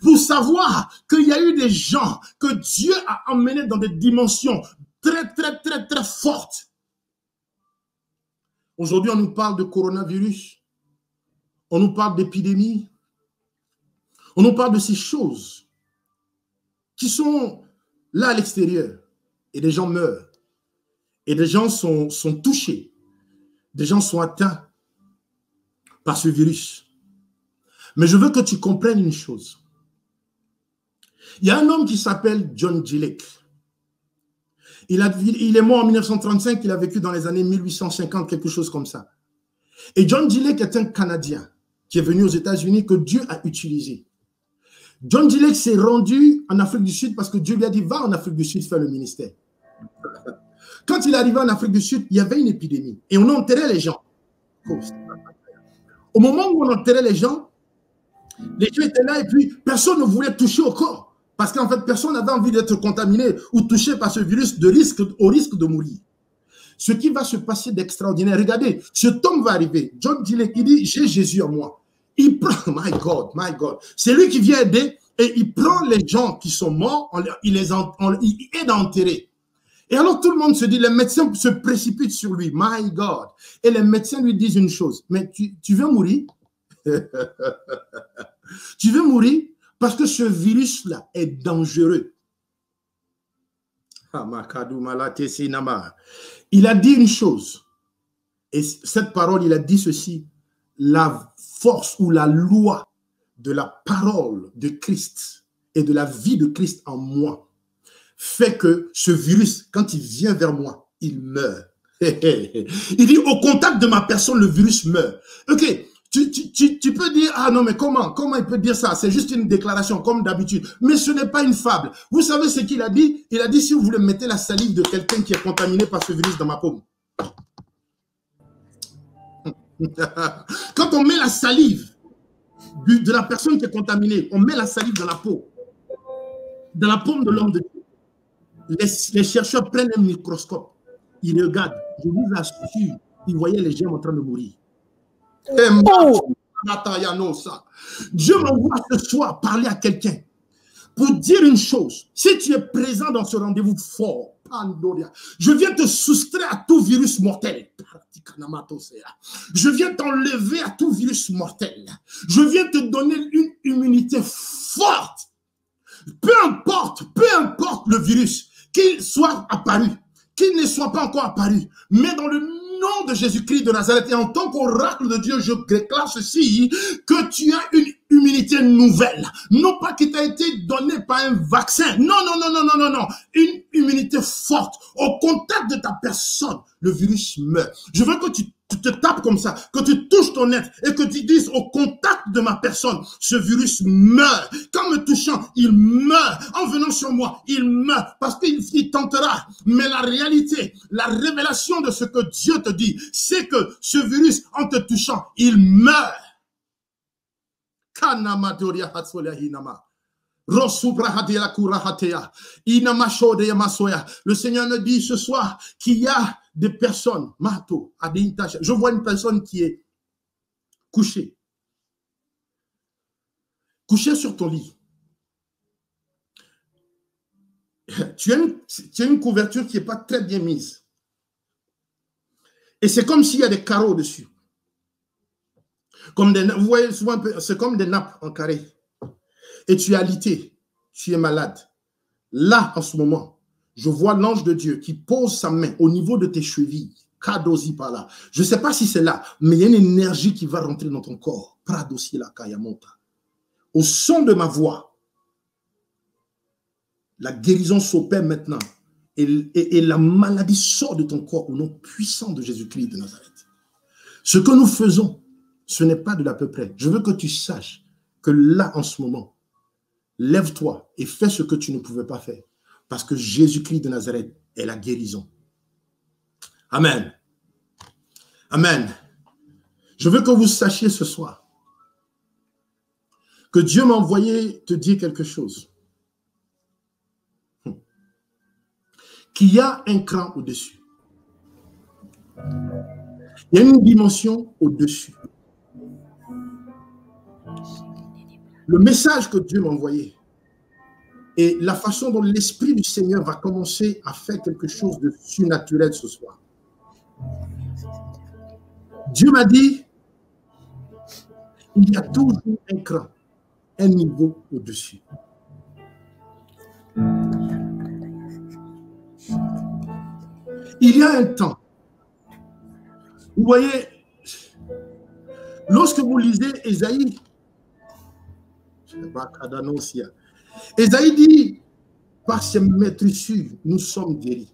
pour savoir qu'il y a eu des gens que Dieu a emmenés dans des dimensions très, très, très, très fortes. Aujourd'hui, on nous parle de coronavirus. On nous parle d'épidémie. On nous parle de ces choses qui sont là à l'extérieur. Et des gens meurent. Et des gens sont touchés. Des gens sont atteints par ce virus. Mais je veux que tu comprennes une chose. Il y a un homme qui s'appelle John Gillick. Il est mort en 1935, il a vécu dans les années 1850, quelque chose comme ça. Et John Gillick est un Canadien qui est venu aux États-Unis que Dieu a utilisé. John Gillick s'est rendu en Afrique du Sud parce que Dieu lui a dit, va en Afrique du Sud faire le ministère. Quand il est arrivé en Afrique du Sud, il y avait une épidémie et on enterrait les gens. Au moment où on enterrait les gens étaient là et puis personne ne voulait toucher au corps. Parce qu'en fait, personne n'avait envie d'être contaminé ou touché par ce virus au risque de mourir. Ce qui va se passer d'extraordinaire, regardez, cet homme va arriver. John Dilley, il dit, j'ai Jésus en moi. Il prend, my God, c'est lui qui vient aider et il prend les gens qui sont morts, il aide à enterrer. Et alors tout le monde se dit, les médecins se précipitent sur lui, my God. Et les médecins lui disent une chose, mais tu veux mourir? Tu veux mourir? Parce que ce virus-là est dangereux. Il a dit une chose, et cette parole, il a dit ceci, la force ou la loi de la parole de Christ et de la vie de Christ en moi fait que ce virus, quand il vient vers moi, il meurt. Il dit, au contact de ma personne, le virus meurt. Ok. Tu peux dire, ah non, mais comment il peut dire ça? C'est juste une déclaration, comme d'habitude. Mais ce n'est pas une fable. Vous savez ce qu'il a dit? Il a dit, si vous voulez mettre la salive de quelqu'un qui est contaminé par ce virus dans ma paume. Quand on met la salive de la personne qui est contaminée, on met la salive dans la peau, dans la paume de l'homme de Dieu. Les chercheurs prennent un microscope, ils regardent, je vous assure, ils voyaient les gens en train de mourir. Dieu m'envoie ce soir parler à quelqu'un pour dire une chose. Si tu es présent dans ce rendez-vous fort, je viens te soustraire à tout virus mortel. Je viens t'enlever à tout virus mortel. Je viens te donner une immunité forte. Peu importe le virus, qu'il soit apparu, qu'il ne soit pas encore apparu, mais dans le nom de Jésus-Christ de Nazareth, et en tant qu'oracle de Dieu, je déclare ceci, que tu as une immunité nouvelle. Non pas qui t'a été donnée par un vaccin. Non. Une immunité forte. Au contact de ta personne, le virus meurt. Je veux que tu te tapes comme ça, que tu touches ton être et que tu dises au contact de ma personne, ce virus meurt. Qu'en me touchant, il meurt. En venant sur moi, il meurt parce qu'il tentera. Mais la réalité, la révélation de ce que Dieu te dit, c'est que ce virus, en te touchant, il meurt. Le Seigneur me dit ce soir qu'il y a des personnes, je vois une personne qui est couchée sur ton lit. Tu as une couverture qui n'est pas très bien mise. Et c'est comme s'il y a des carreaux dessus. Vous voyez souvent, c'est comme des nappes en carré. Et tu es alité, tu es malade. Là, en ce moment, je vois l'ange de Dieu qui pose sa main au niveau de tes chevilles. Kadosi par là. Je ne sais pas si c'est là, mais il y a une énergie qui va rentrer dans ton corps. Pradosi la kayamonta. Au son de ma voix, la guérison s'opère maintenant. Et la maladie sort de ton corps au nom puissant de Jésus-Christ de Nazareth. Ce que nous faisons, ce n'est pas de l'à peu près. Je veux que tu saches que là, en ce moment, lève-toi et fais ce que tu ne pouvais pas faire. Parce que Jésus-Christ de Nazareth est la guérison. Amen. Amen. Je veux que vous sachiez ce soir que Dieu m'a envoyé te dire quelque chose. Qu'il y a un cran au-dessus. Il y a une dimension au-dessus. Le message que Dieu m'a envoyé et la façon dont l'Esprit du Seigneur va commencer à faire quelque chose de surnaturel ce soir. Dieu m'a dit, il y a toujours un cran, un niveau au-dessus. Il y a un temps. Vous voyez, lorsque vous lisez Ésaïe, Ésaïe dit, par ses maîtrissures, nous sommes guéris.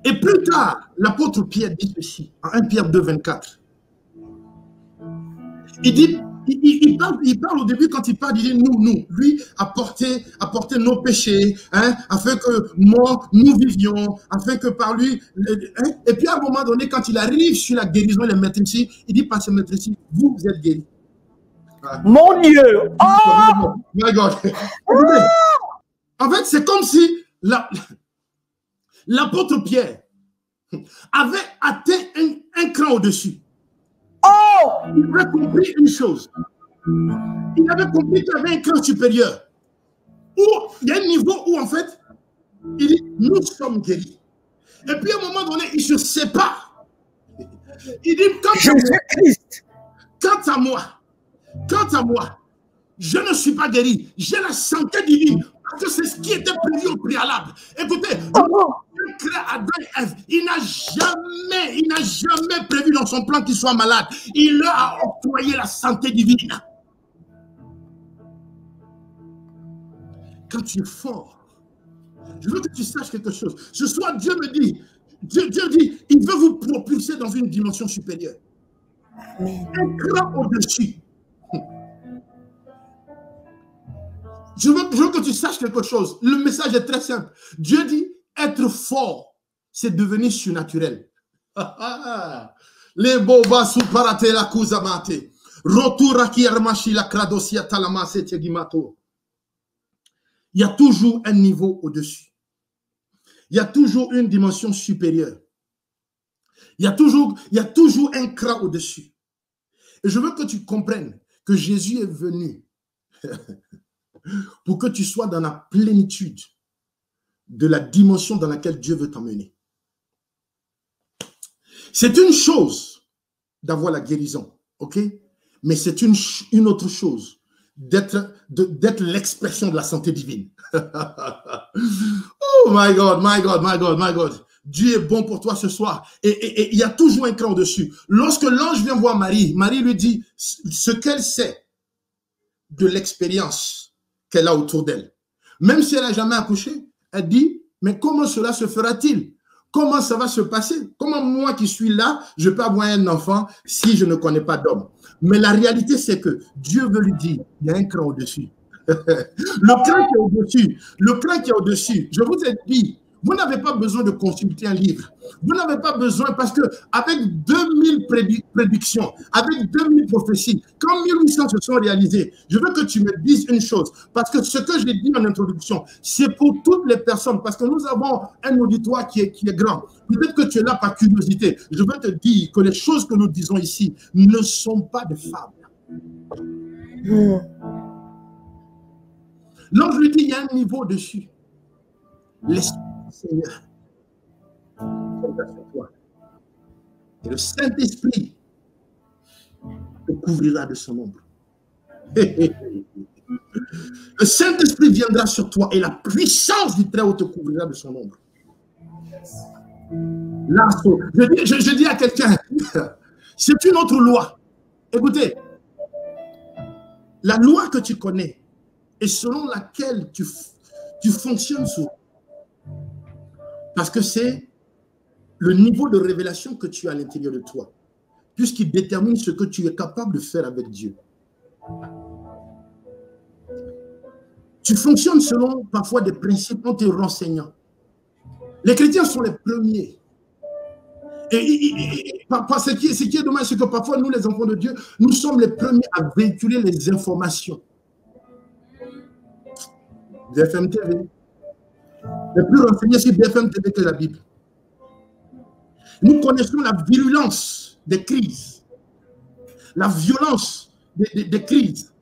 Et plus tard, l'apôtre Pierre dit ceci, en 1 Pierre 2, 24. Il dit, il parle au début, quand il parle, il dit nous, lui a porté nos péchés, hein, afin que nous vivions, afin que par lui, hein, et puis à un moment donné, quand il arrive sur la guérison et les maîtrises, il dit par ses maîtrises, vous êtes guéris. Mon Dieu. Oh! My God. Écoutez, en fait, c'est comme si l'apôtre Pierre avait atteint un cran au-dessus. Oh! Il avait compris une chose. Il avait compris qu'il y avait un cran supérieur. Où il y a un niveau où, en fait, il dit, nous sommes guéris. Et puis, à un moment donné, il se sépare. Il dit, quant à moi, je ne suis pas guéri. J'ai la santé divine. Parce que c'est ce qui était prévu au préalable. Écoutez, Dieu crée Adam et Ève. Il n'a jamais prévu dans son plan qu'il soit malade. Il leur a octroyé la santé divine. Quand tu es fort, je veux que tu saches quelque chose. Ce soir, Dieu me dit, Dieu dit, il veut vous propulser dans une dimension supérieure. Amen. Un cran au-dessus. Je veux que tu saches quelque chose. Le message est très simple. Dieu dit, être fort, c'est devenir surnaturel. Les boba suparate la kuzamate. Retour à qui armachi la kradosia talamase tegimato. Il y a toujours un niveau au-dessus. Il y a toujours une dimension supérieure. Il y a toujours un cran au-dessus. Et je veux que tu comprennes que Jésus est venu pour que tu sois dans la plénitude de la dimension dans laquelle Dieu veut t'emmener. C'est une chose d'avoir la guérison, ok? Mais c'est une autre chose d'être l'expression de la santé divine. Oh my God, my God, my God, my God. Dieu est bon pour toi ce soir. Et il y a toujours un cran au-dessus. Lorsque l'ange vient voir Marie, Marie lui dit ce qu'elle sait de l'expérience qu'elle a autour d'elle. Même si elle n'a jamais accouché, elle dit, mais comment cela se fera-t-il? Comment ça va se passer? Comment moi qui suis là, je peux avoir un enfant si je ne connais pas d'homme? Mais la réalité, c'est que Dieu veut lui dire, il y a un cran au-dessus. Le cran qui est au-dessus, je vous ai dit, vous n'avez pas besoin de consulter un livre. Vous n'avez pas besoin, parce que avec 2000 prédictions, avec 2000 prophéties, quand 1800 se sont réalisées, je veux que tu me dises une chose, parce que ce que j'ai dit en introduction, c'est pour toutes les personnes, parce que nous avons un auditoire qui est grand. Peut-être que tu es là par curiosité. Je veux te dire que les choses que nous disons ici ne sont pas des fables. L'ange lui dit, il y a un niveau dessus. L'Esprit du Seigneur viendra sur toi. Et le Saint-Esprit te couvrira de son ombre. Le Saint-Esprit viendra sur toi et la puissance du Très-Haut te couvrira de son ombre. Là, je dis à quelqu'un, c'est une autre loi. Écoutez, la loi que tu connais et selon laquelle tu fonctionnes souvent, parce que c'est le niveau de révélation que tu as à l'intérieur de toi, puisqu'il détermine ce que tu es capable de faire avec Dieu. Tu fonctionnes selon parfois des principes en te renseignant. Les chrétiens sont les premiers. Et ce qui est dommage, c'est que parfois, nous, les enfants de Dieu, nous sommes les premiers à véhiculer les informations. BFM TV. Les plus renseignés sur BFM TV que la Bible. Nous connaissons la virulence des crises, la violence des crises,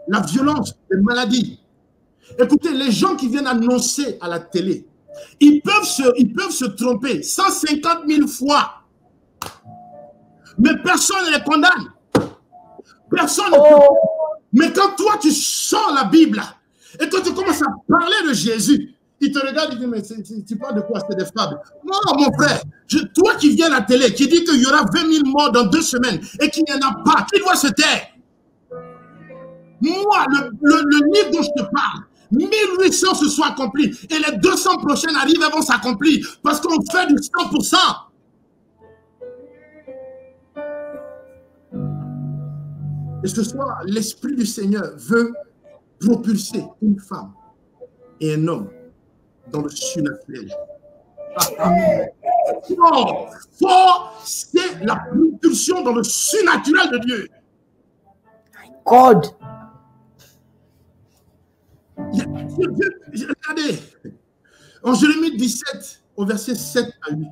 la violence des maladies. Écoutez, les gens qui viennent annoncer à la télé, ils peuvent se tromper 150 000 fois. Mais personne ne les condamne. Personne ne condamne. Mais quand toi, tu sors la Bible et que tu commences à parler de Jésus, il te regarde et dit, mais tu parles de quoi? C'est des fables. Non, mon frère, toi qui viens à la télé, qui dis qu'il y aura 20 000 morts dans 2 semaines et qu'il n'y en a pas, tu dois se taire. Moi, le livre dont je te parle, 1800 se sont accomplis et les 200 prochaines arrivent et vont s'accomplir parce qu'on fait du 100%. Et ce soir, l'Esprit du Seigneur veut propulser une femme et un homme dans le surnaturel. Fort, c'est la propulsion dans le surnaturel de Dieu. God. Regardez, en Jérémie 17, au verset 7 à 8,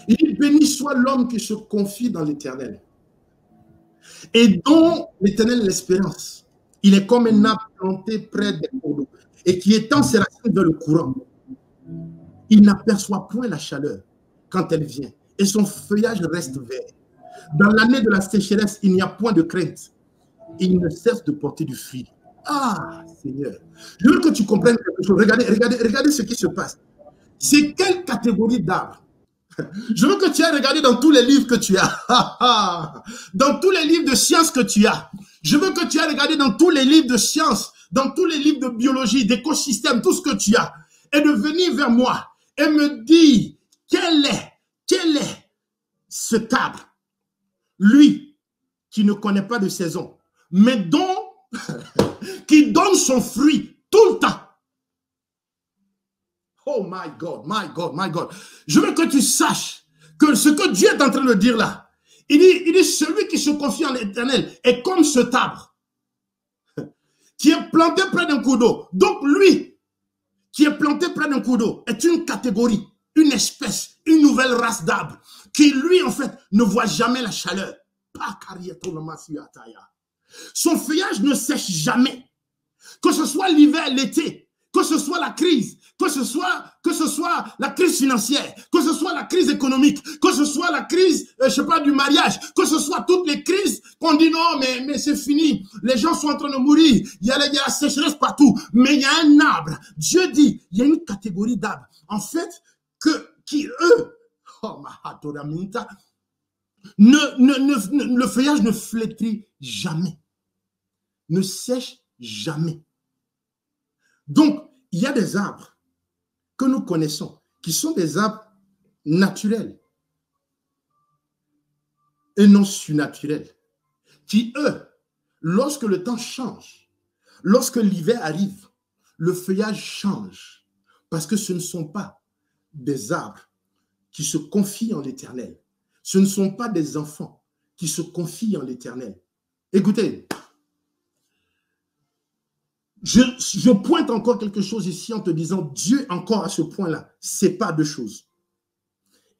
il dit, béni soit l'homme qui se confie dans l'Éternel et dont l'Éternel est l'espérance. Il est comme un arbre planté près des cours d'eau et qui étend ses racines vers le courant. Il n'aperçoit point la chaleur quand elle vient et son feuillage reste vert. Dans l'année de la sécheresse, il n'y a point de crainte. Il ne cesse de porter du fruit. Ah, Seigneur. Je veux que tu comprennes quelque chose. Regardez ce qui se passe. C'est quelle catégorie d'arbres? Je veux que tu ailles regarder dans tous les livres que tu as. Dans tous les livres de sciences que tu as. Je veux que tu ailles regarder dans tous les livres de sciences, dans tous les livres de biologie, d'écosystèmes, tout ce que tu as. Et de venir vers moi et me dire quel est cet arbre, lui qui ne connaît pas de saison, mais qui donne son fruit tout le temps. Oh my God, my God, my God. Je veux que tu saches que ce que Dieu est en train de dire là, il dit celui qui se confie en l'Éternel est comme cet arbre qui est planté près d'un cours d'eau. Donc lui qui est planté près d'un cours d'eau est une catégorie, une espèce, une nouvelle race d'arbres qui lui en fait ne voit jamais la chaleur. Son feuillage ne sèche jamais. Que ce soit l'hiver, l'été, que ce soit la crise, que ce soit la crise financière, que ce soit la crise économique, que ce soit la crise, je sais pas, du mariage, que ce soit toutes les crises qu'on dit non, mais c'est fini, les gens sont en train de mourir, il y a la sécheresse partout, mais il y a un arbre. Dieu dit, il y a une catégorie d'arbres, en fait, qui eux, le feuillage ne flétrit jamais, ne sèche jamais. Donc, il y a des arbres que nous connaissons, qui sont des arbres naturels et non surnaturels, qui, eux, lorsque le temps change, lorsque l'hiver arrive, le feuillage change, parce que ce ne sont pas des arbres qui se confient en l'Éternel. Ce ne sont pas des enfants qui se confient en l'Éternel. Écoutez, je pointe encore quelque chose ici en te disant, Dieu encore à ce point-là sépare deux choses.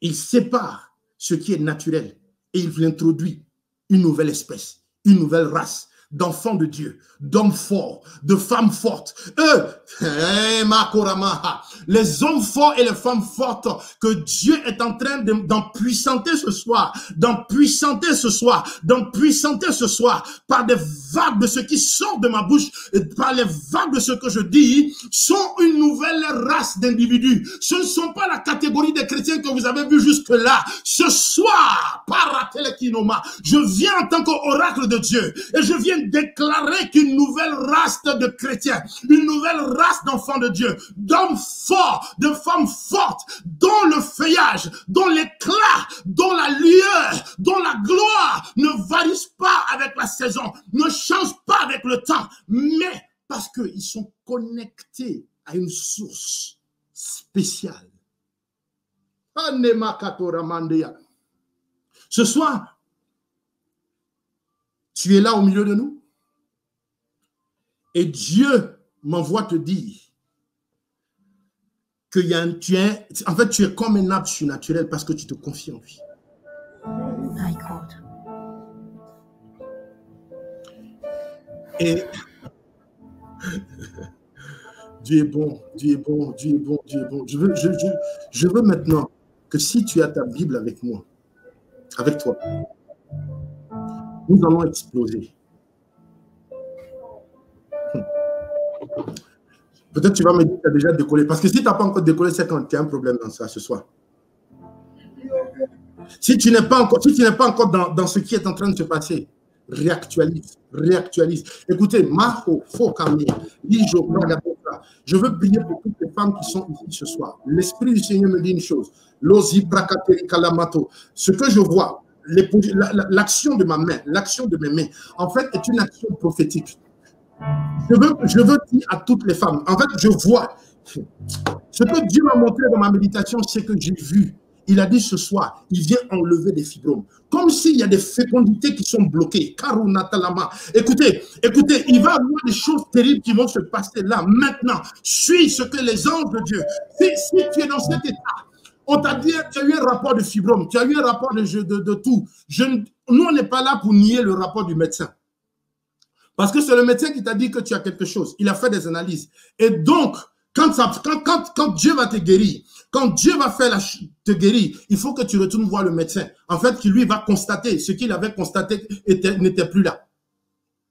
Il sépare ce qui est naturel et il introduit une nouvelle espèce, une nouvelle race d'enfants de Dieu, d'hommes forts, de femmes fortes. Eux, les hommes forts et les femmes fortes que Dieu est en train d'empuissanter ce soir, d'empuissanter ce soir par des vagues de ce qui sort de ma bouche, et par les vagues de ce que je dis, sont une nouvelle race d'individus. Ce ne sont pas la catégorie des chrétiens que vous avez vu jusque-là. Ce soir, je viens en tant qu'oracle de Dieu et je viens déclarer qu'une nouvelle race de chrétiens, une nouvelle race d'enfants de Dieu, d'hommes forts, de femmes fortes, dont le feuillage, dont l'éclat, dont la lueur, dont la gloire ne varie pas avec la saison, ne change pas avec le temps, mais parce qu'ils sont connectés à une source spéciale. Ce soir, tu es là au milieu de nous et Dieu m'envoie te dire que en fait, tu es comme un arbre surnaturel parce que tu te confies en lui. My God. Et Dieu est bon, Dieu est bon, Dieu est bon, Dieu est bon. Je veux maintenant que si tu as ta Bible avec moi, avec toi, nous allons exploser. Peut-être tu vas me dire que tu as déjà décollé. Parce que si tu n'as pas encore décollé, c'est quand tu as un problème dans ça ce soir. Si tu n'es pas encore dans ce qui est en train de se passer, réactualise. Écoutez, je veux prier pour toutes les femmes qui sont ici ce soir. L'Esprit du Seigneur me dit une chose. Ce que je vois, l'action de ma main, l'action de mes mains, en fait, est une action prophétique. Je veux dire à toutes les femmes, en fait, je vois ce que Dieu m'a montré dans ma méditation, c'est que j'ai vu il a dit ce soir, il vient enlever des fibromes. Comme s'il y a des fécondités qui sont bloquées. Karunatalama. Écoutez, il va y avoir des choses terribles qui vont se passer là, maintenant. Suis ce que les anges de Dieu. Si tu es dans cet état, on t'a dit, tu as eu un rapport de fibrome, tu as eu un rapport de tout. Nous, on n'est pas là pour nier le rapport du médecin. Parce que c'est le médecin qui t'a dit que tu as quelque chose. Il a fait des analyses. Et donc, quand Dieu va te guérir, quand Dieu va te guérir, il faut que tu retournes voir le médecin. En fait, qui lui va constater ce qu'il avait constaté n'était plus là.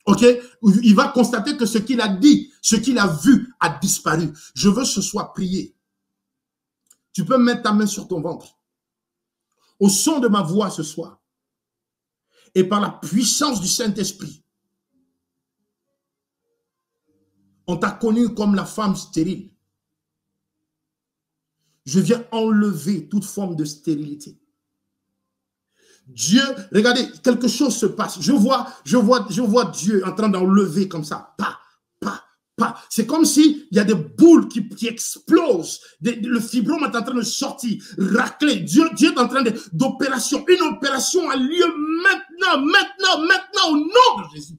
Ok? Il va constater que ce qu'il a dit, ce qu'il a vu a disparu. Je veux ce soir prier. Tu peux mettre ta main sur ton ventre. Au son de ma voix ce soir, et par la puissance du Saint-Esprit, on t'a connu comme la femme stérile. Je viens enlever toute forme de stérilité. Dieu, regardez, quelque chose se passe. Je vois Dieu en train d'enlever comme ça. C'est comme s'il y a des boules qui explosent. Le fibrome est en train de sortir, racler. Dieu est en train d'opération. Une opération a lieu maintenant, au nom de Jésus.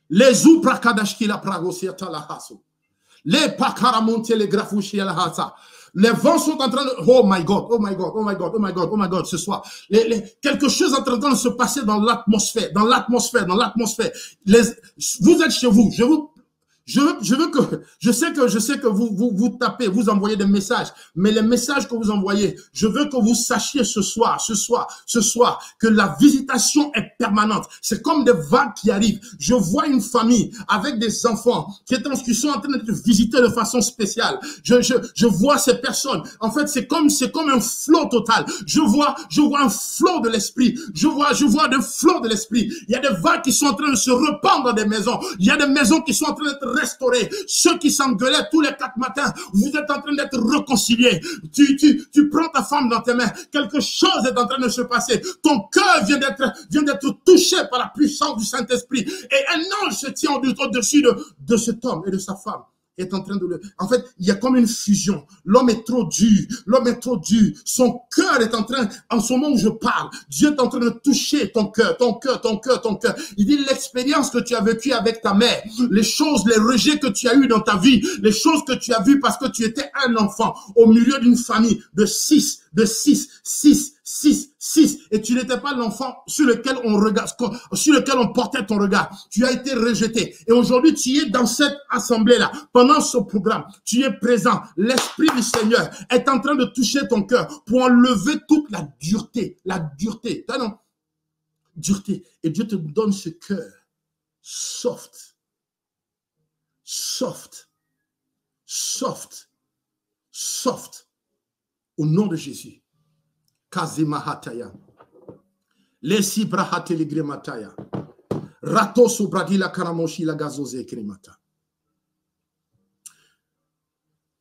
Les uprakadashkila pragosia talahaso. Les pakaramonte les grafouchi alahasa. Les vents sont en train de... Oh my God, ce soir. Quelque chose est en train de se passer dans l'atmosphère, Vous êtes chez vous, je sais que vous tapez, vous envoyez des messages, mais les messages que vous envoyez, je veux que vous sachiez ce soir, que la visitation est permanente. C'est comme des vagues qui arrivent. Je vois une famille avec des enfants qui sont en train d'être visités de façon spéciale. Je vois ces personnes. En fait, c'est comme un flot total. Je vois un flot de l'esprit. Je vois des flots de l'esprit. Il y a des vagues qui sont en train de se répandre dans des maisons. Il y a des maisons qui sont en train d'être restaurés. Ceux qui s'engueulaient tous les 4 matins, vous êtes en train d'être réconciliés. Tu prends ta femme dans tes mains. Quelque chose est en train de se passer. Ton cœur vient d'être touché par la puissance du Saint-Esprit. Et un ange se tient au-dessus de cet homme et de sa femme. Est en train de En fait, il y a comme une fusion. L'homme est trop dur. Son cœur est en train, en ce moment où je parle, Dieu est en train de toucher ton cœur. Il dit l'expérience que tu as vécue avec ta mère, les rejets que tu as eus dans ta vie, les choses que tu as vues parce que tu étais un enfant au milieu d'une famille de 6, et tu n'étais pas l'enfant sur lequel on portait ton regard. Tu as été rejeté. Et aujourd'hui, tu es dans cette assemblée-là. Pendant ce programme, tu es présent. L'Esprit du Seigneur est en train de toucher ton cœur pour enlever toute la dureté. Dureté. Et Dieu te donne ce cœur soft. Au nom de Jésus. Kazimahataya. Lesi brahate ligremataya. Rato subradila karamoshi la gazoze krimata.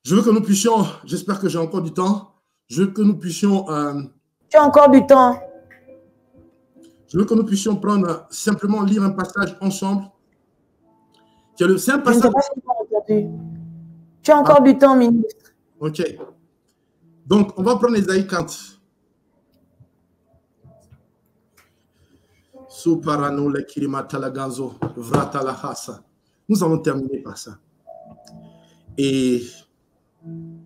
Je veux que nous puissions, j'espère que j'ai encore du temps, je veux que nous puissions... Tu as encore du temps. Je veux que nous puissions prendre, simplement lire un passage ensemble. C'est un passage... Tu as encore du temps, ministre. Ok. Donc, on va prendre Ésaïe 40. Nous allons terminer par ça. Et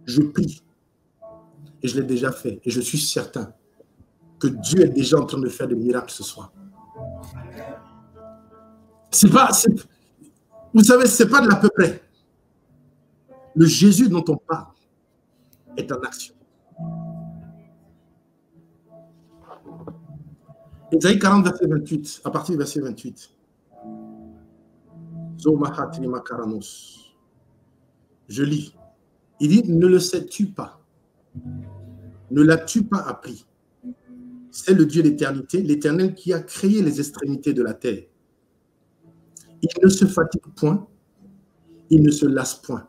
je prie, et je l'ai déjà fait, et je suis certain que Dieu est déjà en train de faire des miracles ce soir. Vous savez, ce n'est pas de l'à peu près. Le Jésus dont on parle est en action. Ésaïe 40, verset 28, à partir du verset 28. Je lis. Il dit, ne le sais-tu pas? Ne l'as-tu pas appris? C'est le Dieu d'éternité, l'Éternel qui a créé les extrémités de la terre. Il ne se fatigue point, il ne se lasse point.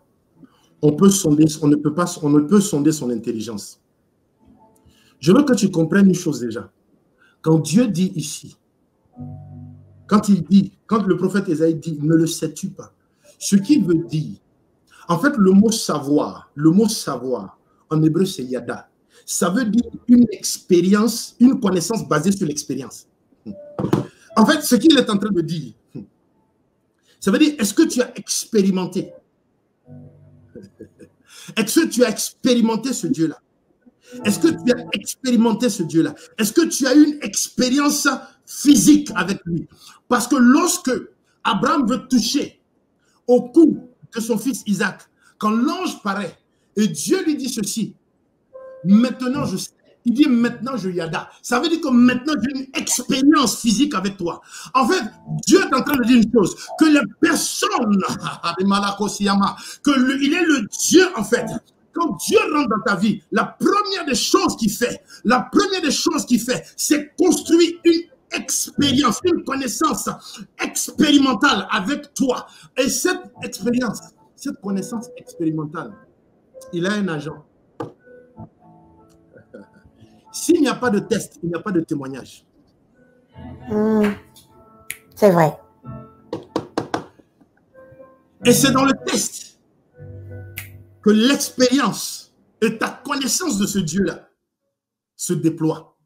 On ne peut sonder son intelligence. Je veux que tu comprennes une chose déjà. Quand Dieu dit ici, quand le prophète Ésaïe dit, ne le sais-tu pas, ce qu'il veut dire, En fait, le mot savoir, en hébreu, c'est yada. Ça veut dire une expérience, une connaissance basée sur l'expérience. En fait, ce qu'il est en train de dire, ça veut dire, est-ce que tu as expérimenté? Est-ce que tu as expérimenté ce Dieu-là? Est-ce que tu as expérimenté ce Dieu-là? Est-ce que tu as eu une expérience physique avec lui? Parce que lorsque Abraham veut toucher au cou de son fils Isaac, quand l'ange paraît et Dieu lui dit ceci, maintenant je sais. Il dit maintenant je yada. Ça veut dire que maintenant j'ai une expérience physique avec toi. En fait, Dieu est en train de dire une chose, que les personnes, il est le Dieu en fait. Quand Dieu rentre dans ta vie, la première des choses qu'il fait, c'est construire une expérience, une connaissance expérimentale avec toi. Et cette expérience, cette connaissance expérimentale, il a un agent. S'il n'y a pas de test, il n'y a pas de témoignage. C'est vrai. Et c'est dans le test que l'expérience et ta connaissance de ce Dieu-là se déploie.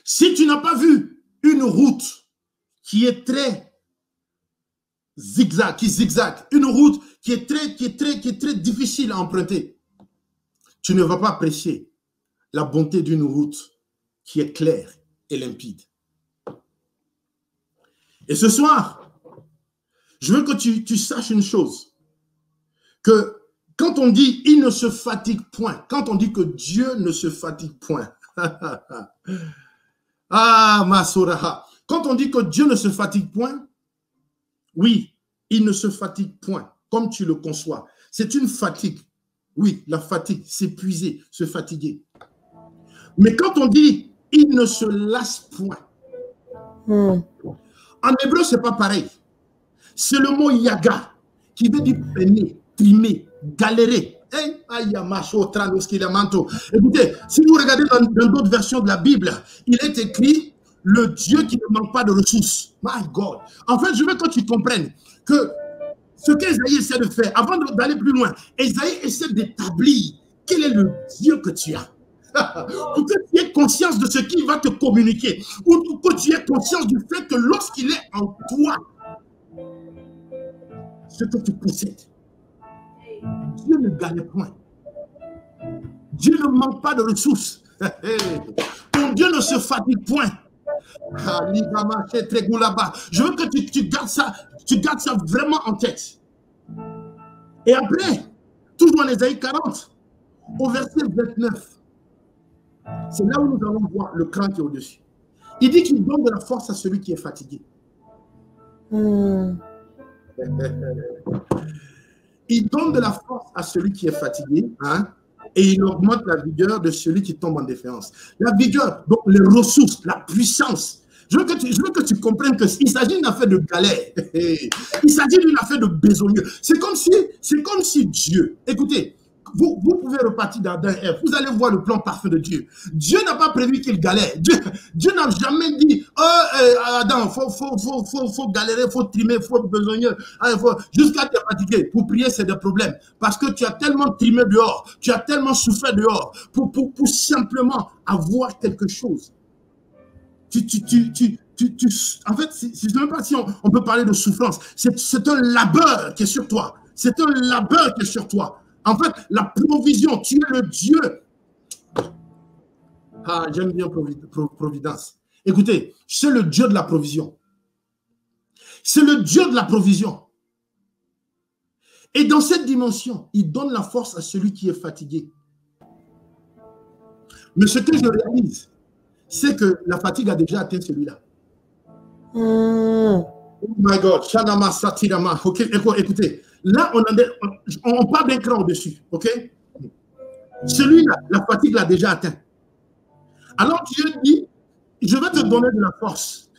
Si tu n'as pas vu une route qui est très zigzag, une route qui est très difficile à emprunter, tu ne vas pas apprécier la bonté d'une route qui est claire et limpide. Et ce soir, je veux que tu saches une chose, que quand on dit « il ne se fatigue point », quand on dit que Dieu ne se fatigue point, ah, Masoraha, quand on dit que Dieu ne se fatigue point, oui, il ne se fatigue point, comme tu le conçois. C'est une fatigue. Oui, la fatigue, s'épuiser, se fatiguer. Mais quand on dit « il ne se lasse point », en hébreu, ce n'est pas pareil. C'est le mot « yaga » qui veut dire peiner, trimer, galérer. Écoutez, si vous regardez dans d'autres versions de la Bible, il est écrit « le Dieu qui ne manque pas de ressources ». My God. En fait, je veux que tu comprennes que ce qu'Ésaïe essaie de faire, avant d'aller plus loin, Ésaïe essaie d'établir quel est le Dieu que tu as. Pour que tu aies conscience de ce qu'il va te communiquer, ou pour que tu aies conscience du fait que lorsqu'il est en toi, ce que tu possèdes, Dieu ne gagne point. Dieu ne manque pas de ressources. Ton Dieu ne se fatigue point. Je veux que tu gardes ça vraiment en tête. Et après, toujours en Ésaïe 40, au verset 29, c'est là où nous allons voir le cran qui est au-dessus. Il dit qu'il donne de la force à celui qui est fatigué. Il donne de la force à celui qui est fatigué, hein, et il augmente la vigueur de celui qui tombe en défiance. La vigueur, donc les ressources, la puissance. Je veux que tu comprennes qu'il s'agit d'une affaire de galère. Il s'agit d'une affaire de besogneux. C'est comme si Dieu, écoutez, vous pouvez repartir d'Adam et Ève, vous allez voir le plan parfait de Dieu. Dieu n'a pas prévu qu'il galère. Dieu n'a jamais dit, Adam, faut galérer, faut trimer, faut besogneux, jusqu'à te fatiguer. Pour prier, c'est des problèmes. Parce que tu as tellement trimé dehors, tu as tellement souffert dehors, pour simplement avoir quelque chose. En fait, je ne sais même pas si on peut parler de souffrance. C'est un labeur qui est sur toi. C'est un labeur qui est sur toi. En fait, la provision, tu es le Dieu. Ah, j'aime bien providence. Écoutez, c'est le Dieu de la provision. C'est le Dieu de la provision. Et dans cette dimension, il donne la force à celui qui est fatigué. Mais ce que je réalise, c'est que la fatigue a déjà atteint celui-là. Oh my God, Shanama Satirama. Ok, écoutez, là on parle d'un cran au-dessus, ok? Celui-là, la fatigue l'a déjà atteint. Alors Dieu dit, je vais te donner de la force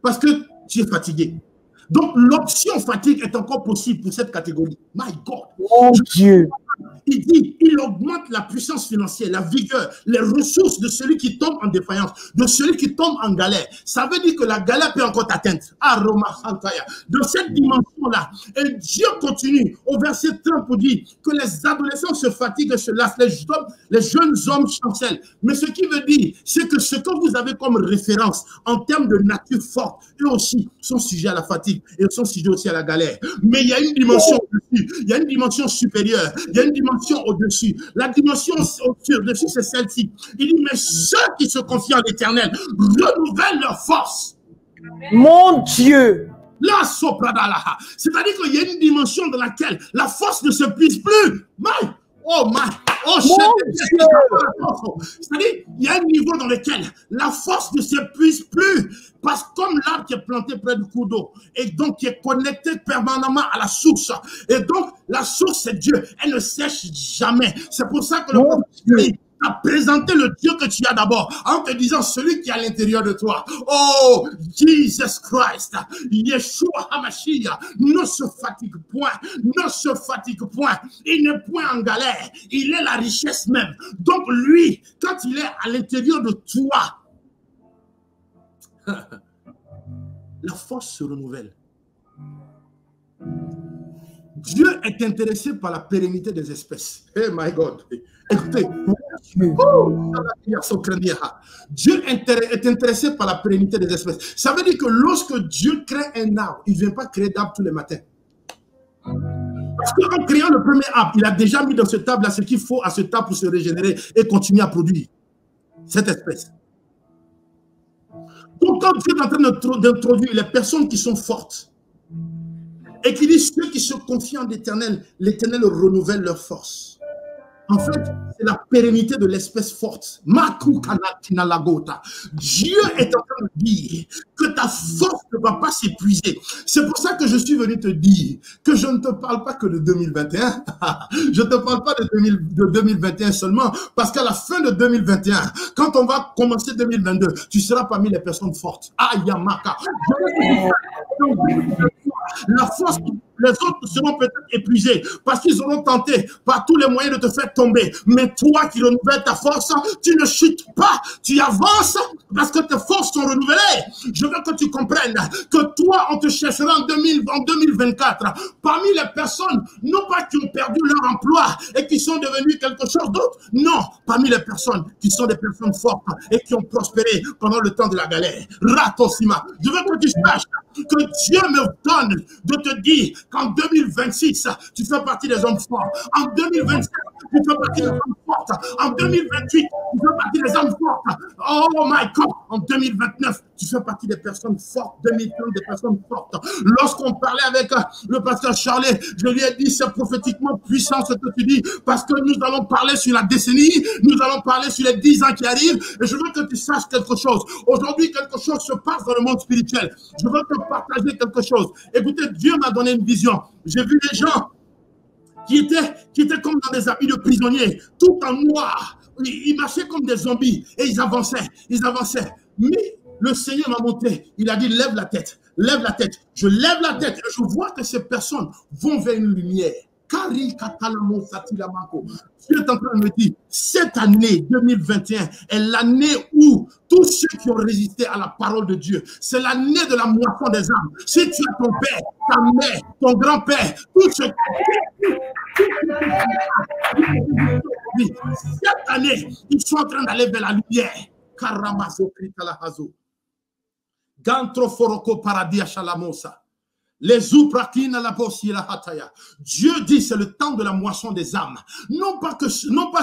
parce que tu es fatigué. Donc l'option fatigue est encore possible pour cette catégorie. My God. Oh Dieu. Il dit, il augmente la puissance financière, la vigueur, les ressources de celui qui tombe en défaillance, de celui qui tombe en galère. Ça veut dire que la galère peut encore t'atteindre. Dans cette dimension-là, et Dieu continue au verset 30 pour dire que les adolescents se fatiguent et se lassent, les jeunes hommes chancellent. Mais ce qui veut dire, c'est que ce que vous avez comme référence en termes de nature forte, eux aussi sont sujets à la fatigue et sont sujets aussi à la galère. Mais il y a une dimension au-dessus, il y a une dimension supérieure, il y a une dimension au-dessus. La dimension au-dessus, c'est celle-ci. Il dit, mais ceux qui se confient en l'Éternel renouvellent leur force. Mon Dieu. La sopradalaha. C'est-à-dire qu'il y a une dimension dans laquelle la force ne se puise plus. C'est-à-dire, il y a un niveau dans lequel la force ne s'épuise plus. Parce que comme l'arbre qui est planté près du cours d'eau, et donc qui est connecté permanemment à la source. Et donc, la source, c'est Dieu. Elle ne sèche jamais. C'est pour ça que le prophète à présenter le Dieu que tu as d'abord, en te disant celui qui est à l'intérieur de toi. Oh, Jesus Christ, Yeshua HaMashiach, ne se fatigue point, ne se fatigue point. Il n'est point en galère, il est la richesse même. Donc lui, quand il est à l'intérieur de toi, la force se renouvelle. Dieu est intéressé par la pérennité des espèces. Hey my God. Écoutez, Dieu est intéressé par la pérennité des espèces. Ça veut dire que lorsque Dieu crée un arbre, il ne vient pas créer d'arbre tous les matins. Parce qu'en créant le premier arbre, il a déjà mis dans cet arbre-là ce qu'il faut à cet arbre pour se régénérer et continuer à produire cette espèce. Donc quand Dieu est en train d'introduire les personnes qui sont fortes et qui disent ceux qui se confient en l'Éternel, l'Éternel renouvelle leur force. En fait, c'est la pérennité de l'espèce forte. Dieu est en train de dire que ta force ne va pas s'épuiser. C'est pour ça que je suis venu te dire que je ne te parle pas que de 2021. Je ne te parle pas de 2021 seulement, parce qu'à la fin de 2021, quand on va commencer 2022, tu seras parmi les personnes fortes. Ayamaka. La force, les autres seront peut-être épuisés parce qu'ils auront tenté par tous les moyens de te faire tomber. Mais toi qui renouvelles ta force, tu ne chutes pas, tu avances parce que tes forces sont renouvelées. Je veux que tu comprennes que toi, on te cherchera en 2024 parmi les personnes, non pas qui ont perdu leur emploi et qui sont devenues quelque chose d'autre. Non, parmi les personnes qui sont des personnes fortes et qui ont prospéré pendant le temps de la galère. Ratosima, je veux que tu saches que Dieu me donne de te dire qu'en 2026, tu fais partie des hommes forts. En 2027, tu fais partie des hommes fortes. En 2028, tu fais partie des hommes fortes. Oh my God, en 2029, tu fais partie des personnes fortes. 2030, des personnes fortes. Lorsqu'on parlait avec le pasteur Charlet, je lui ai dit, c'est prophétiquement puissant ce que tu dis, parce que nous allons parler sur la décennie, nous allons parler sur les 10 ans qui arrivent, et je veux que tu saches quelque chose. Aujourd'hui, quelque chose se passe dans le monde spirituel. Je veux te partager quelque chose. Écoutez, Dieu m'a donné une vision. J'ai vu des gens qui étaient comme dans des habits de prisonniers, tout en noir. Ils marchaient comme des zombies et ils avançaient, ils avançaient. Mais le Seigneur m'a montré, il a dit lève la tête, lève la tête. Je lève la tête et je vois que ces personnes vont vers une lumière. Dieu est en train de me dire, cette année 2021 est l'année où tous ceux qui ont résisté à la parole de Dieu, c'est l'année de la moisson des âmes. Si tu as ton père, ta mère, ton grand-père, tous ceux cette année, ils sont en train d'aller vers la lumière. Karamazo Kritalahazo. Gantro Foroko Paradia Shalamosa. Les Uprakina la la hataya. Dieu dit c'est le temps de la moisson des âmes. Non pas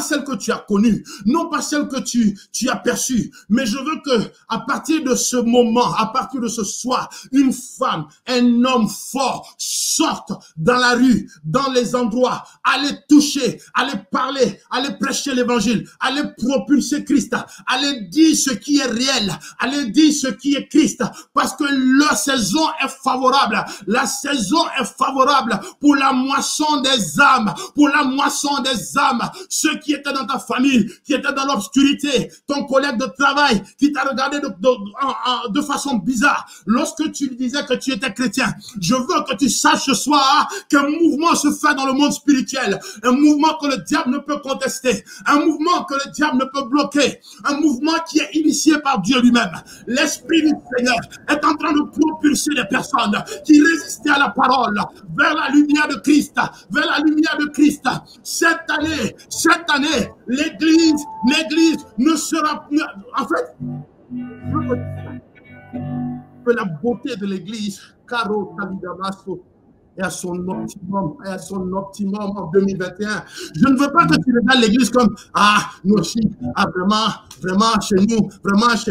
celle que tu as connue, non pas celle que tu as perçue, mais je veux que à partir de ce moment, à partir de ce soir, une femme, un homme fort sortent dans la rue, dans les endroits, aller toucher, aller parler, aller prêcher l'évangile, aller propulser Christ, aller dire ce qui est réel, aller dire ce qui est Christ, parce que leur saison est favorable. La saison est favorable pour la moisson des âmes, pour la moisson des âmes. Ceux qui étaient dans ta famille, qui étaient dans l'obscurité, ton collègue de travail qui t'a regardé de façon bizarre lorsque tu lui disais que tu étais chrétien. Je veux que tu saches ce soir qu'un mouvement se fait dans le monde spirituel, un mouvement que le diable ne peut contester, un mouvement que le diable ne peut bloquer, un mouvement qui est initié par Dieu lui-même. L'Esprit du Seigneur est en train de propulser les personnes qui résistaient à la parole vers la lumière de Christ, vers la lumière de Christ. Cette année, l'Église ne sera plus... En fait, que la beauté de l'Église, Caro Tabidamaso, est à son optimum en 2021. Je ne veux pas que tu regardes l'Église comme nous aussi, vraiment chez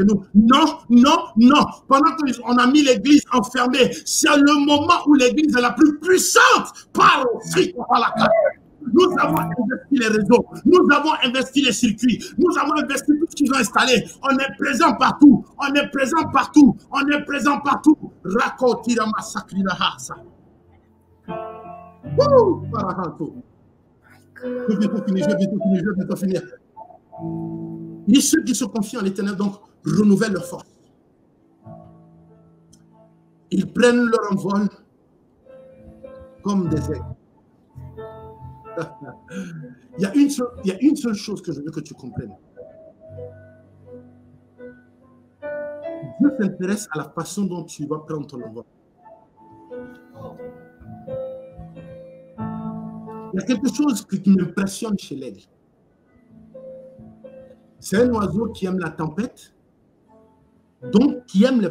nous. Non. Pendant qu'on a mis l'Église enfermée, c'est le moment où l'Église est la plus puissante par aussi par la carte. Nous avons investi les réseaux, nous avons investi les circuits, nous avons investi tout ce qu'ils ont installé. On est présent partout. Rakotira masakrina hasa. Je vais bientôt finir. Et ceux qui se confient en l'Éternel, donc, renouvellent leur force. Ils prennent leur envol comme des aigles. Il y a une seule chose que je veux que tu comprennes. Dieu s'intéresse à la façon dont tu vas prendre ton envol. Il y a quelque chose qui m'impressionne chez l'aigle. C'est un oiseau qui aime la tempête, donc qui aime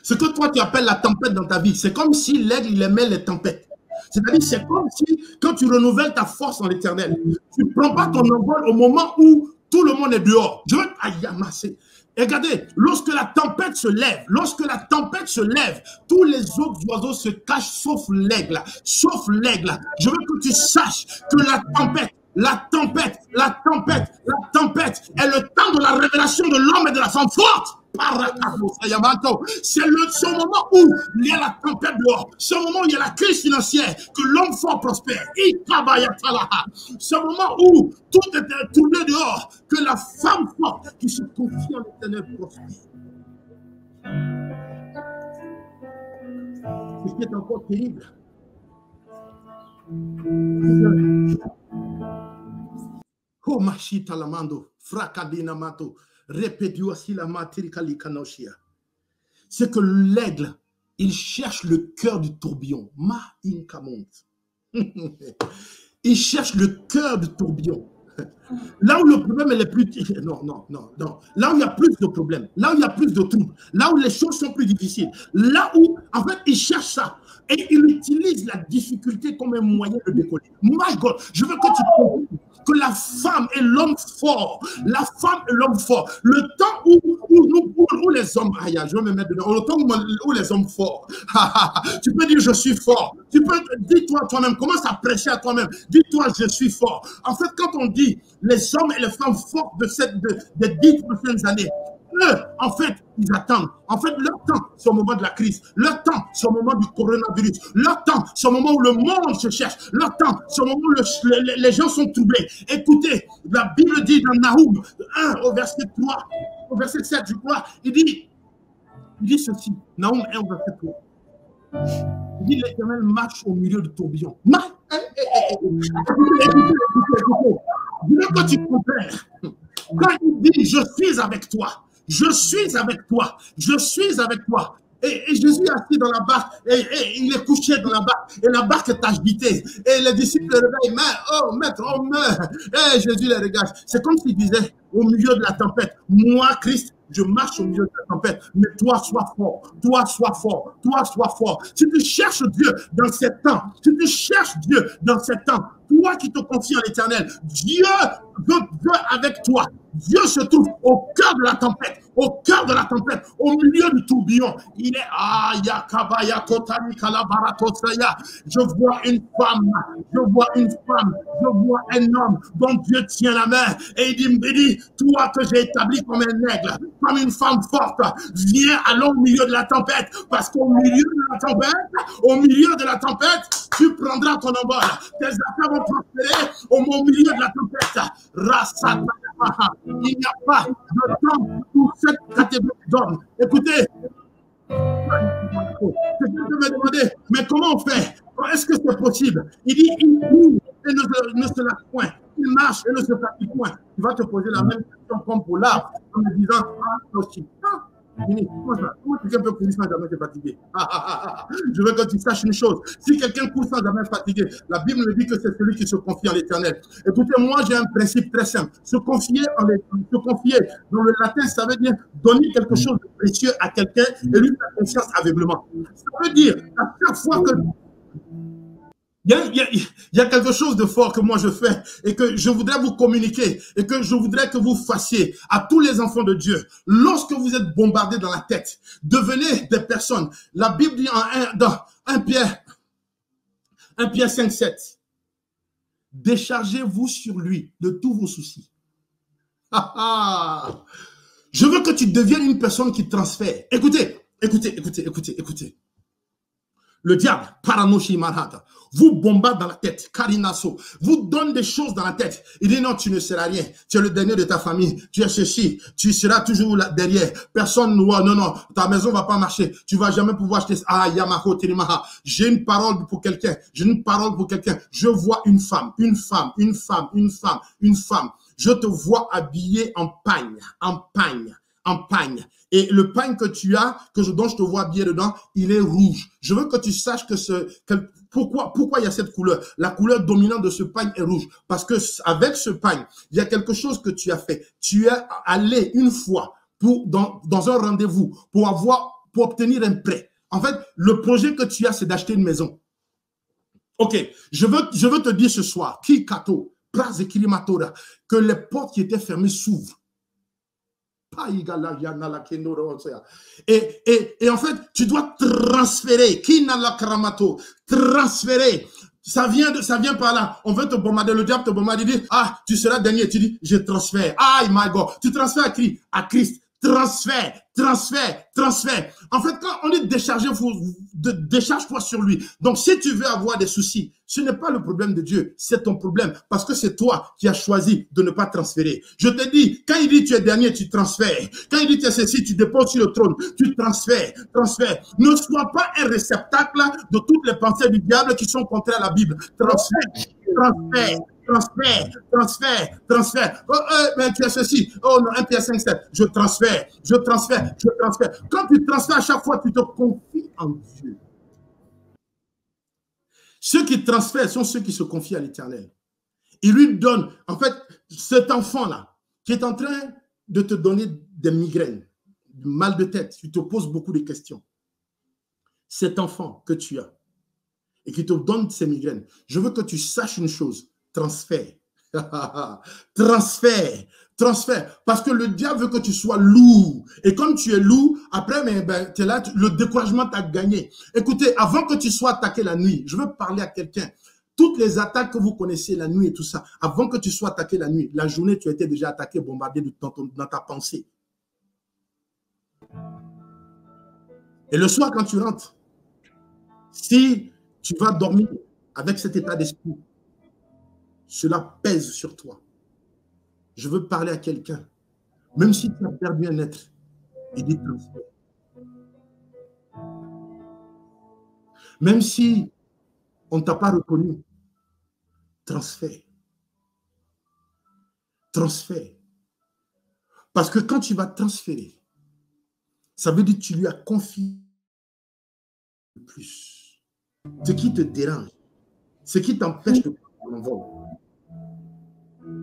ce que toi tu appelles la tempête dans ta vie. C'est comme si l'aigle il aimait les tempêtes. C'est-à-dire, c'est comme si, quand tu renouvelles ta force en l'Éternel, tu ne prends pas ton envol au moment où tout le monde est dehors. Je veux amasser. Regardez, lorsque la tempête se lève, tous les autres oiseaux se cachent sauf l'aigle. Je veux que tu saches que la tempête est le temps de la révélation de l'homme et de la femme forte. C'est ce moment où il y a la tempête dehors, ce moment où il y a la crise financière, que l'homme fort prospère, ce moment où tout est tourné dehors, que la femme forte qui se confie en l'Éternel prospère. Ce qui est encore terrible, oh machita lamando, fracadina mato. C'est que l'aigle, il cherche le cœur du tourbillon. Il cherche le cœur du tourbillon. Là où le problème est le plus... Non. Là où il y a plus de problèmes, là où il y a plus de troubles, là où les choses sont plus difficiles, là où, en fait, il cherche ça. Et il utilise la difficulté comme un moyen de décoller. My God, je veux que tu comprennes que la femme est l'homme fort. La femme est l'homme fort. Le temps où les hommes... je vais me mettre dedans. Le temps où les hommes forts. Tu peux dire je suis fort. Tu peux dis-toi toi-même. Commence à prêcher à toi-même. Dis-toi je suis fort. En fait, quand on dit les hommes et les femmes fortes des 10 prochaines années, eux, en fait, ils attendent. En fait, leur temps, c'est au moment de la crise. Leur temps, c'est au moment du coronavirus. Leur temps, c'est au moment où le monde se cherche. Leur temps, c'est au moment où les gens sont troublés. Écoutez, la Bible dit dans Nahum 1 au verset 3, au verset 7, je crois, il dit ceci. Nahum 1 au verset 3. Il dit l'Éternel marche au milieu du tourbillon. Écoutez. Je veux que tu comprennes. Quand il dit je suis avec toi, je suis avec toi. Et Jésus est assis dans la barque, et il est couché dans la barque, et la barque est agitée. Et les disciples le réveillent, oh maître, on meurt. Et Jésus les regarde. C'est comme s'il disait, au milieu de la tempête, moi, Christ, je marche au milieu de la tempête, mais toi, sois fort. Si tu cherches Dieu dans ces temps, toi qui te confies en l'Éternel, Dieu veut avec toi. Dieu se trouve au cœur de la tempête, au cœur de la tempête, au milieu du tourbillon. Il est Yakabaya Kotani Kalabaratosaya. Je vois une femme, je vois un homme dont Dieu tient la main. Et il dit, toi que j'ai établi comme un aigle, comme une femme forte, viens, allons au milieu de la tempête. Parce qu'au milieu de la tempête, tu prendras ton envol. Tes affaires vont prospérer au milieu de la tempête. Il n'y a pas de temps pour cette catégorie d'hommes. Écoutez, quelqu'un peut me demander, mais comment on fait? Est-ce que c'est possible? Il dit, il court et ne se lâche point. Il marche et ne se fatigue point. Tu vas te poser la même question comme pour l'arbre, en me disant, aussi. Comment quelqu'un peut courir sans jamais se fatiguer? Je veux que tu saches une chose. Si quelqu'un court sans jamais fatiguer, la Bible me dit que c'est celui qui se confie en l'Éternel. Écoutez, moi j'ai un principe très simple. Se confier dans le latin, ça veut dire donner quelque chose de précieux à quelqu'un et lui faire confiance aveuglement. Ça veut dire à chaque fois que il y a quelque chose de fort que moi je fais et que je voudrais vous communiquer et que je voudrais que vous fassiez à tous les enfants de Dieu. Lorsque vous êtes bombardés dans la tête, devenez des personnes. La Bible dit dans 1 Pierre 5,7, déchargez-vous sur lui de tous vos soucis. Je veux que tu deviennes une personne qui transfère. Écoutez. Le diable, Paranoshi Manhattan, vous bombarde dans la tête, Karinaso, vous donne des choses dans la tête. Il dit non, tu ne seras rien. Tu es le dernier de ta famille. Tu es ceci. Tu seras toujours là derrière. Personne ne voit. Non, ta maison ne va pas marcher. Tu ne vas jamais pouvoir acheter. Yamaho Tirimaha. J'ai une parole pour quelqu'un. Je vois une femme. Je te vois habillé en pagne. Et le pagne que tu as, dont je te vois bien dedans, il est rouge. Je veux que tu saches pourquoi il y a cette couleur. La couleur dominante de ce pagne est rouge. Parce que avec ce pagne, il y a quelque chose que tu as fait. Tu es allé une fois dans un rendez-vous pour obtenir un prêt. En fait, le projet que tu as, c'est d'acheter une maison. Ok, je veux te dire ce soir, Kikato, Prazekilimatora, que les portes qui étaient fermées s'ouvrent. Et en fait, tu dois transférer. Transférer. Ça vient par là. On veut te bombarder. Le diable te bombarde. Il dit, tu seras dernier. Tu dis, je transfère. My God. Tu transfères à qui? À Christ. Transfert. En fait, quand on est déchargé, décharge-toi sur lui. Donc, si tu veux avoir des soucis, ce n'est pas le problème de Dieu, c'est ton problème. Parce que c'est toi qui as choisi de ne pas transférer. Je te dis, quand il dit tu es dernier, tu transfères. Quand il dit tu es ceci, tu déposes sur le trône. Tu transfères. Ne sois pas un réceptacle de toutes les pensées du diable qui sont contraires à la Bible. Transfère. Mais tu as ceci. Oh non, 1 Pierre 5,7. Je transfère. Quand tu transfères à chaque fois, tu te confies en Dieu. Ceux qui transfèrent sont ceux qui se confient à l'Éternel. Il lui donne, en fait, cet enfant-là, qui est en train de te donner des migraines, du mal de tête, tu te poses beaucoup de questions. Cet enfant que tu as et qui te donne ces migraines, je veux que tu saches une chose. Transfert. Parce que le diable veut que tu sois lourd. Et comme tu es lourd, après, tu es là, le découragement t'a gagné. Écoutez, avant que tu sois attaqué la nuit, je veux parler à quelqu'un. Toutes les attaques que vous connaissez la nuit et tout ça, avant que tu sois attaqué la nuit, la journée, tu as été déjà attaqué, bombardé dans ta pensée. Et le soir, quand tu rentres, si tu vas dormir avec cet état d'esprit, cela pèse sur toi. Je veux parler à quelqu'un. Même si tu as perdu un être, il dit transfert. Même si on ne t'a pas reconnu, transfert. Parce que quand tu vas transférer, ça veut dire que tu lui as confié plus. Ce qui te dérange, ce qui t'empêche de prendre ton envol.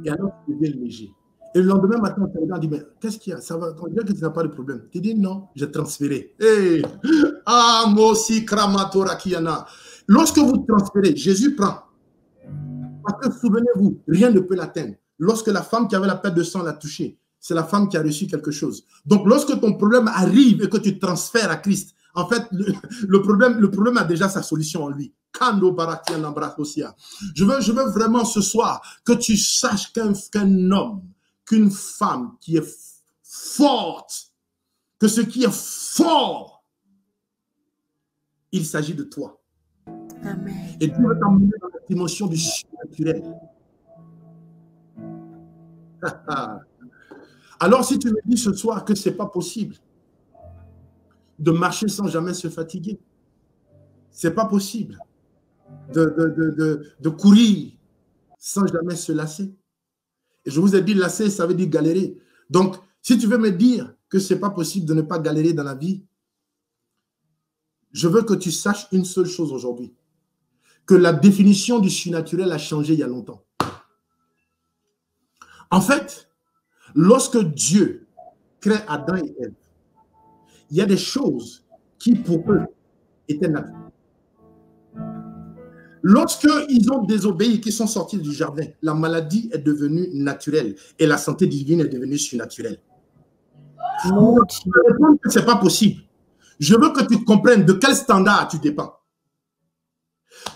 Et alors, tu deviens léger. Et le lendemain matin, on te regarde et dit, mais qu'est-ce qu'il y a? Ça va, on dirait que tu n'as pas de problème. Tu dis, non, j'ai transféré. Hey. Mosi kramatora kiyana. Lorsque vous transférez, Jésus prend. Parce que souvenez-vous, rien ne peut l'atteindre. Lorsque la femme qui avait la perte de sang l'a touché, c'est la femme qui a reçu quelque chose. Donc, lorsque ton problème arrive et que tu transfères à Christ, en fait, le problème a déjà sa solution en lui. Je veux vraiment ce soir que tu saches qu'un homme, qu'une femme qui est forte, que ce qui est fort, il s'agit de toi. Amen. Et Dieu veut t'emmener dans la dimension du surnaturel. Alors, si tu me dis ce soir que ce n'est pas possible de marcher sans jamais se fatiguer, ce n'est pas possible de courir sans jamais se lasser. Et je vous ai dit, lasser, ça veut dire galérer. Donc, si tu veux me dire que ce n'est pas possible de ne pas galérer dans la vie, je veux que tu saches une seule chose aujourd'hui, que la définition du surnaturel a changé il y a longtemps. En fait, lorsque Dieu crée Adam et Ève, il y a des choses qui pour eux étaient naturelles. Lorsqu'ils ont désobéi, qu'ils sont sortis du jardin, la maladie est devenue naturelle et la santé divine est devenue surnaturelle. Je veux répondre que ce n'est pas possible. Je veux que tu comprennes de quel standard tu dépends.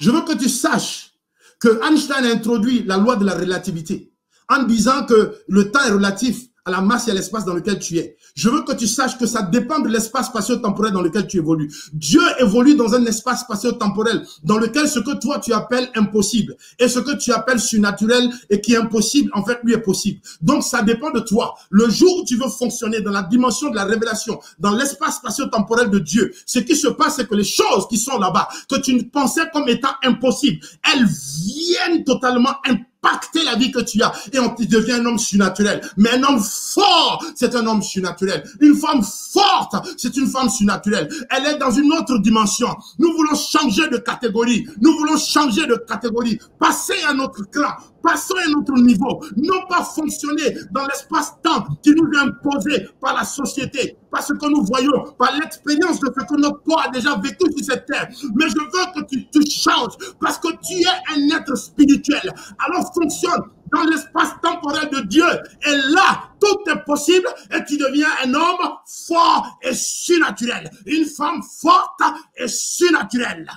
Je veux que tu saches que Einstein a introduit la loi de la relativité en disant que le temps est relatif à la masse et à l'espace dans lequel tu es. Je veux que tu saches que ça dépend de l'espace spatio-temporel dans lequel tu évolues. Dieu évolue dans un espace spatio-temporel dans lequel ce que toi tu appelles impossible et ce que tu appelles surnaturel et qui est impossible, en fait, lui est possible. Donc, ça dépend de toi. Le jour où tu veux fonctionner dans la dimension de la révélation, dans l'espace spatio-temporel de Dieu, ce qui se passe, c'est que les choses qui sont là-bas, que tu pensais comme étant impossibles, elles viennent totalement impacter la vie que tu as et tu deviens un homme surnaturel. Mais un homme fort, c'est un homme surnaturel. Une femme forte, c'est une femme surnaturelle. Elle est dans une autre dimension. Nous voulons changer de catégorie. Nous voulons changer de catégorie. Passer à notre clan. Passons à un autre niveau. Non pas fonctionner dans l'espace-temps qui nous est imposé par la société, par ce que nous voyons, par l'expérience de ce que notre corps a déjà vécu sur cette terre. Mais je veux que tu changes parce que tu es un être spirituel. Alors fonctionne dans l'espace temporel de Dieu. Et là, tout est possible et tu deviens un homme fort et surnaturel. Une femme forte et surnaturelle.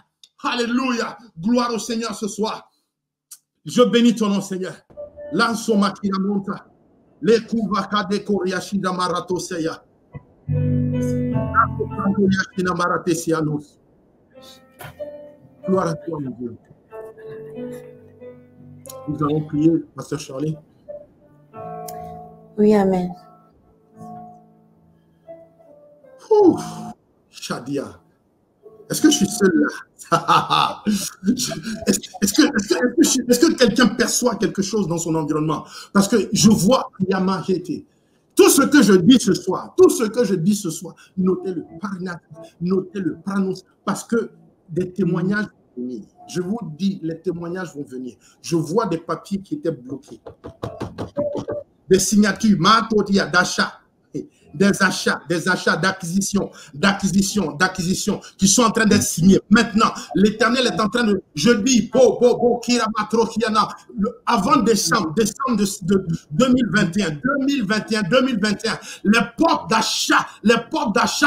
Alléluia. Gloire au Seigneur ce soir. Je bénis ton nom, Seigneur. Lansoma kinamonta. Le kuvaka de koriashida marato seya. Gloire à toi, mon Dieu. Nous allons prier, Pasteur Charlie. Oui, amen. Ouh, Shadia. Est-ce que je suis seul là? Est-ce que quelqu'un perçoit quelque chose dans son environnement? Parce que je vois Yamahete. Tout ce que je dis ce soir, notez-le, notez-le, parce que des témoignages vont venir. Je vous dis, les témoignages vont venir. Je vois des papiers qui étaient bloqués. Des signatures, d'achat. Des achats, d'acquisition, qui sont en train d'être signés. Maintenant, l'Éternel est en train de, je dis, avant décembre de 2021, les portes d'achat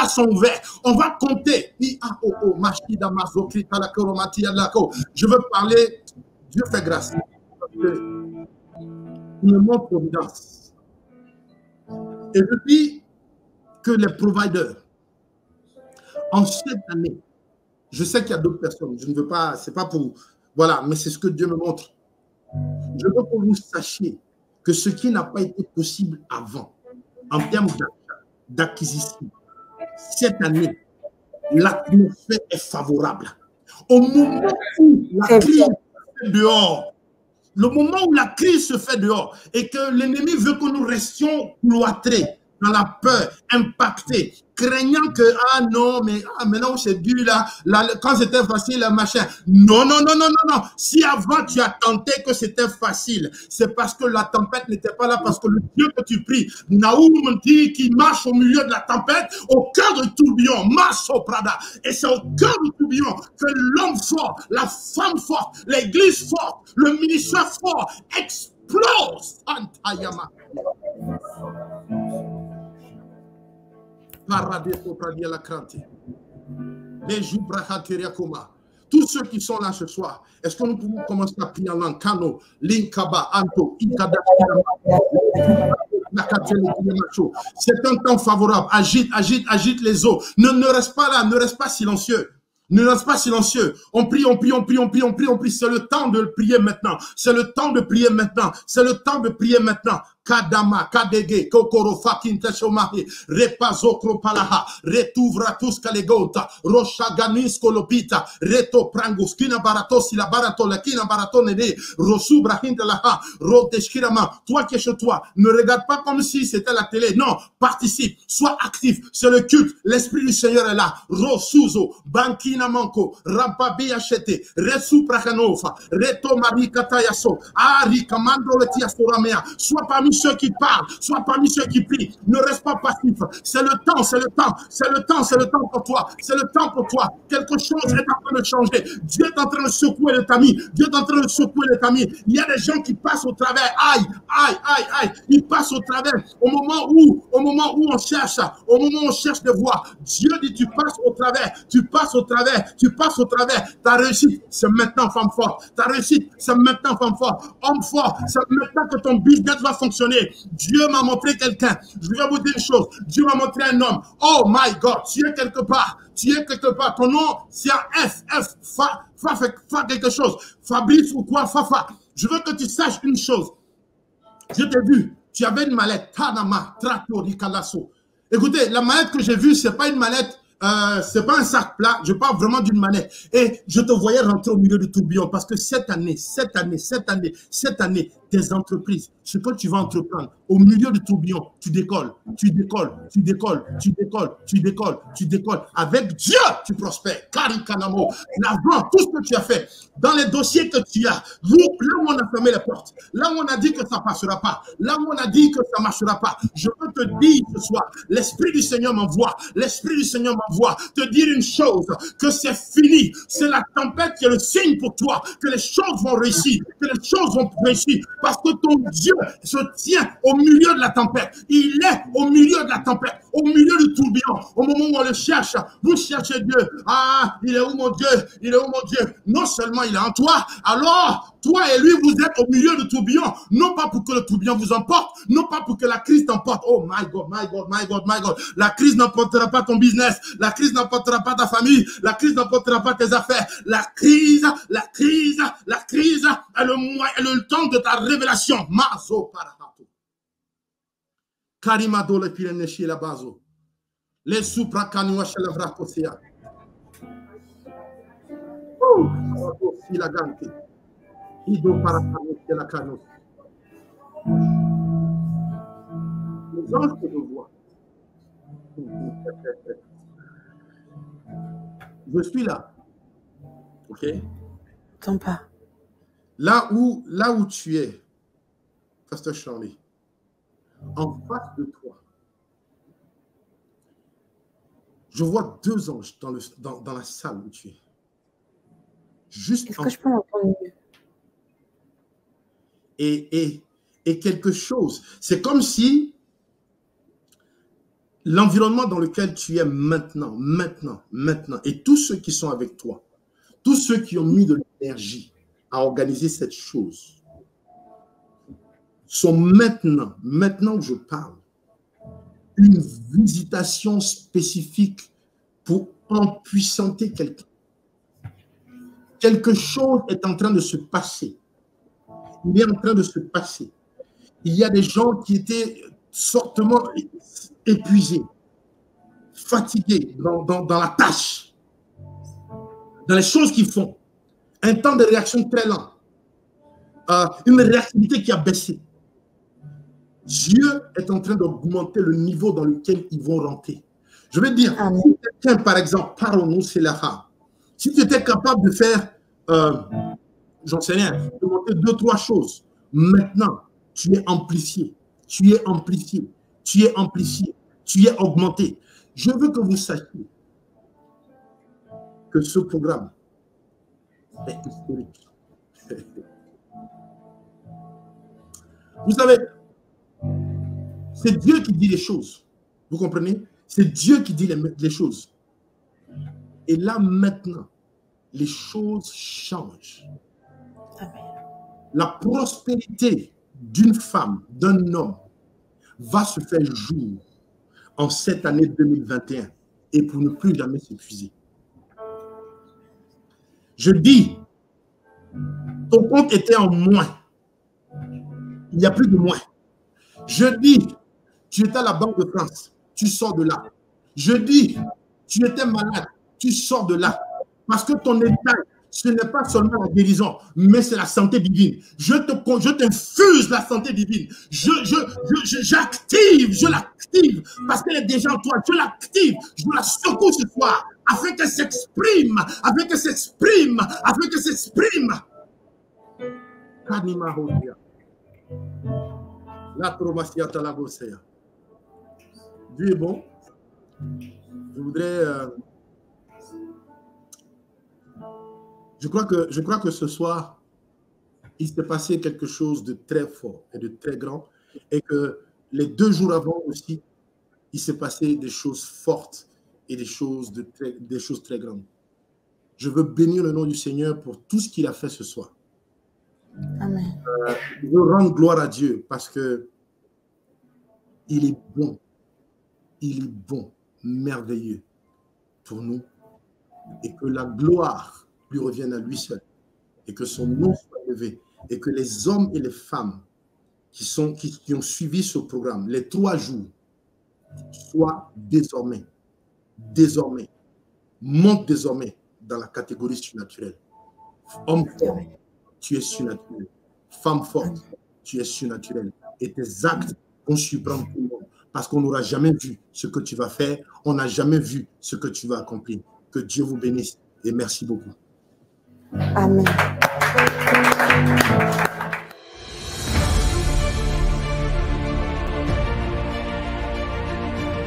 sont ouvertes. On va compter. Je veux parler, Dieu fait grâce. Une montre providence. Et je dis que les providers, en cette année, je sais qu'il y a d'autres personnes, je ne veux pas, c'est pas pour, voilà, mais c'est ce que Dieu me montre. Je veux que vous sachiez que ce qui n'a pas été possible avant, en termes d'acquisition, cette année, l'atmosphère est favorable. Au moment où la crise se fait dehors, le moment où la crise se fait dehors et que l'ennemi veut que nous restions cloîtrés, dans la peur, impactés, craignant que, ah non, mais maintenant c'est dur là, quand c'était facile, machin. Non. Si avant tu as tenté que c'était facile, c'est parce que la tempête n'était pas là, parce que le Dieu que tu pries, Naoum dit qu'il marche au milieu de la tempête, au cœur du tourbillon, marche au Prada. Et c'est au cœur du tourbillon que l'homme fort, la femme forte, l'église forte, le ministère fort explose. Antayama. Tous ceux qui sont là ce soir, est-ce que nous pouvons commencer à prier en langue? Kano, Linkaba, Anto, Ikada, c'est un temps favorable. Agite, agite, agite les eaux. Ne reste pas là, ne reste pas silencieux. Ne reste pas silencieux. On prie, on prie, on prie, on prie, on prie, on prie. C'est le temps de prier maintenant. C'est le temps de prier maintenant. C'est le temps de prier maintenant. Kadama, Kadege, Kokoro, Fakin, Teshomahi, Repazo, Kropalaha, Retuvra, Tuskalegota, Roshaganis, Kolopita, Reto, Prangus, Kina Barato, Sila Barato, la Kina Barato, Nede, Rosu, Brahindalaha, Roteshkirama. Toi qui es chez toi, ne regarde pas comme si c'était la télé. Non, participe, sois actif. C'est le culte. L'Esprit du Seigneur est là. Rosuzo, Bankina Manko, Rampabi Achete, Resu Prakanofa, Reto Marie Katayaso, Ari Kamando Letiasoramea. Sois parmi ceux qui parlent, soit parmi ceux qui prient. Ne reste pas passif. C'est le temps, c'est le temps, c'est le temps, c'est le temps pour toi. C'est le temps pour toi. Quelque chose est en train de changer. Dieu est en train de secouer les tamis. Dieu est en train de secouer les tamis. Il y a des gens qui passent au travers. Aïe, aïe, aïe, aïe. Ils passent au travers. Au moment où on cherche, au moment où on cherche de voir, Dieu dit tu passes au travers, tu passes au travers, tu passes au travers. Ta réussite, c'est maintenant, femme forte. Ta réussite, c'est maintenant, femme forte. Homme fort, c'est maintenant que ton business va fonctionner. Dieu m'a montré quelqu'un. Je vais vous dire une chose. Dieu m'a montré un homme. Oh my God, tu es quelque part. Tu es quelque part. Ton nom, c'est un F. Fa quelque chose. Fabrice ou quoi, Fafa. Je veux que tu saches une chose. Je t'ai vu. Tu avais une mallette. Tanama, Tratori, Kalaso. Écoutez, la mallette que j'ai vue, c'est pas une mallette. C'est pas un sac plat, je parle vraiment d'une mallette. Et je te voyais rentrer au milieu du tourbillon parce que cette année, tes entreprises, ce que tu vas entreprendre, au milieu du tourbillon, tu décolles. Avec Dieu, tu prospères. Karikanamo, l'avant, tout ce que tu as fait, dans les dossiers que tu as, là où on a fermé les portes, là où on a dit que ça ne passera pas, là où on a dit que ça ne marchera pas, je veux te dire ce soir, l'Esprit du Seigneur m'envoie, te dire une chose, que c'est fini, c'est la tempête qui est le signe pour toi, que les choses vont réussir, parce que ton Dieu se tient au milieu de la tempête, il est au milieu de la tempête, au milieu du tourbillon, au moment où on le cherche, vous cherchez Dieu, ah, il est où mon Dieu, non seulement il est en toi, alors, toi et lui, vous êtes au milieu du tourbillon, non pas pour que le tourbillon vous emporte, non pas pour que la crise t'emporte, oh my God, la crise n'emportera pas ton business, la crise n'emportera pas ta famille, la crise n'emportera pas tes affaires, la crise est le temps de ta révélation. Mazo parahato. Karimado le pireneshi la bazo. Les suprakaniwa shelevra kosia. La gante. Ido parakano la kano. Les anges que je vois. Je suis là. Ok? T'entends pas. Là où tu es, Pasteur Charlie, en face de toi, je vois deux anges dans la salle où tu es. Juste Est-ce que je peux m'entendre mieux? Et quelque chose, c'est comme si l'environnement dans lequel tu es maintenant, et tous ceux qui sont avec toi, tous ceux qui ont mis de l'énergie à organiser cette chose, sont maintenant où je parle, une visitation spécifique pour empuissanter quelqu'un. Quelque chose est en train de se passer. Il est en train de se passer. Il y a des gens qui étaient fortement épuisés, fatigués dans la tâche, dans les choses qu'ils font. Un temps de réaction très lent. Une réactivité qui a baissé. Dieu est en train d'augmenter le niveau dans lequel ils vont rentrer. Je veux dire, si quelqu'un, par exemple, parle-nous, c'est la. Si tu étais capable de faire, j'en sais rien, de monter 2-3 choses, maintenant, tu es amplifié, tu es augmenté. Je veux que vous sachiez que ce programme est historique. Vous savez, c'est Dieu qui dit les choses. Vous comprenez? C'est Dieu qui dit les choses. Et là, maintenant, les choses changent. Amen. La prospérité d'une femme, d'un homme, va se faire jour en cette année 2021 et pour ne plus jamais s'épuiser. Je dis, ton compte était en moins. Il n'y a plus de moins. Je dis, tu étais à la Banque de France, tu sors de là. Je dis, tu étais malade, tu sors de là. Parce que ton état, ce n'est pas seulement la guérison, mais c'est la santé divine. Je t'infuse la santé divine. J'active, je l'active, parce qu'elle est déjà en toi. Je l'active, je la secoue ce soir, afin qu'elle s'exprime, afin qu'elle s'exprime, afin qu'elle s'exprime. Kanima Hodia. La Tromasia Talagosea. Dieu est bon. Je voudrais. Je crois que ce soir, il s'est passé quelque chose de très fort et de très grand. Et que les 2 jours avant aussi, il s'est passé des choses fortes et des choses très grandes. Je veux bénir le nom du Seigneur pour tout ce qu'il a fait ce soir. Amen. Je veux rendre gloire à Dieu parce que il est bon, merveilleux pour nous, et que la gloire lui revienne à lui seul, et que son nom soit élevé, et que les hommes et les femmes qui ont suivi ce programme, les 3 jours, soient montent désormais dans la catégorie surnaturelle. Homme fort, tu es surnaturel. Femme forte, tu es surnaturel. Et tes actes vont surprendre tout le monde. Parce qu'on n'aura jamais vu ce que tu vas faire. On n'a jamais vu ce que tu vas accomplir. Que Dieu vous bénisse. Et merci beaucoup. Amen.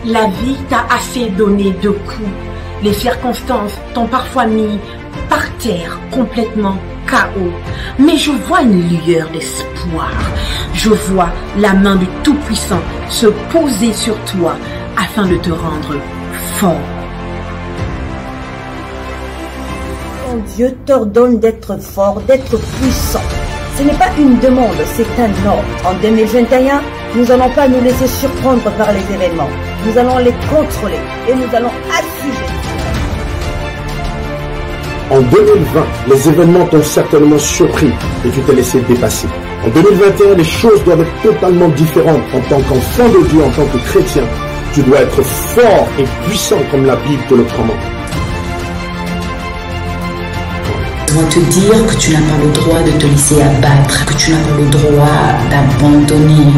La vie t'a assez donné de coups. Les circonstances t'ont parfois mis par terre, complètement KO. Mais je vois une lueur d'espoir. Je vois la main du Tout-Puissant se poser sur toi afin de te rendre fort. Ton Dieu t'ordonne d'être fort, d'être puissant. Ce n'est pas une demande, c'est un ordre. En 2021, nous n'allons pas nous laisser surprendre par les événements. Nous allons les contrôler et nous allons assujettir. En 2020, les événements t'ont certainement surpris et tu t'es laissé dépasser. En 2021, les choses doivent être totalement différentes. En tant qu'enfant de Dieu, en tant que chrétien, tu dois être fort et puissant comme la Bible te le commande. On va te dire que tu n'as pas le droit de te laisser abattre, que tu n'as pas le droit d'abandonner,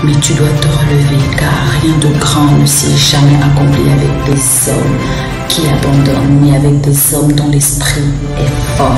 mais tu dois te relever car rien de grand ne s'est jamais accompli avec des hommes qui abandonnent, mais avec des hommes dont l'esprit est fort.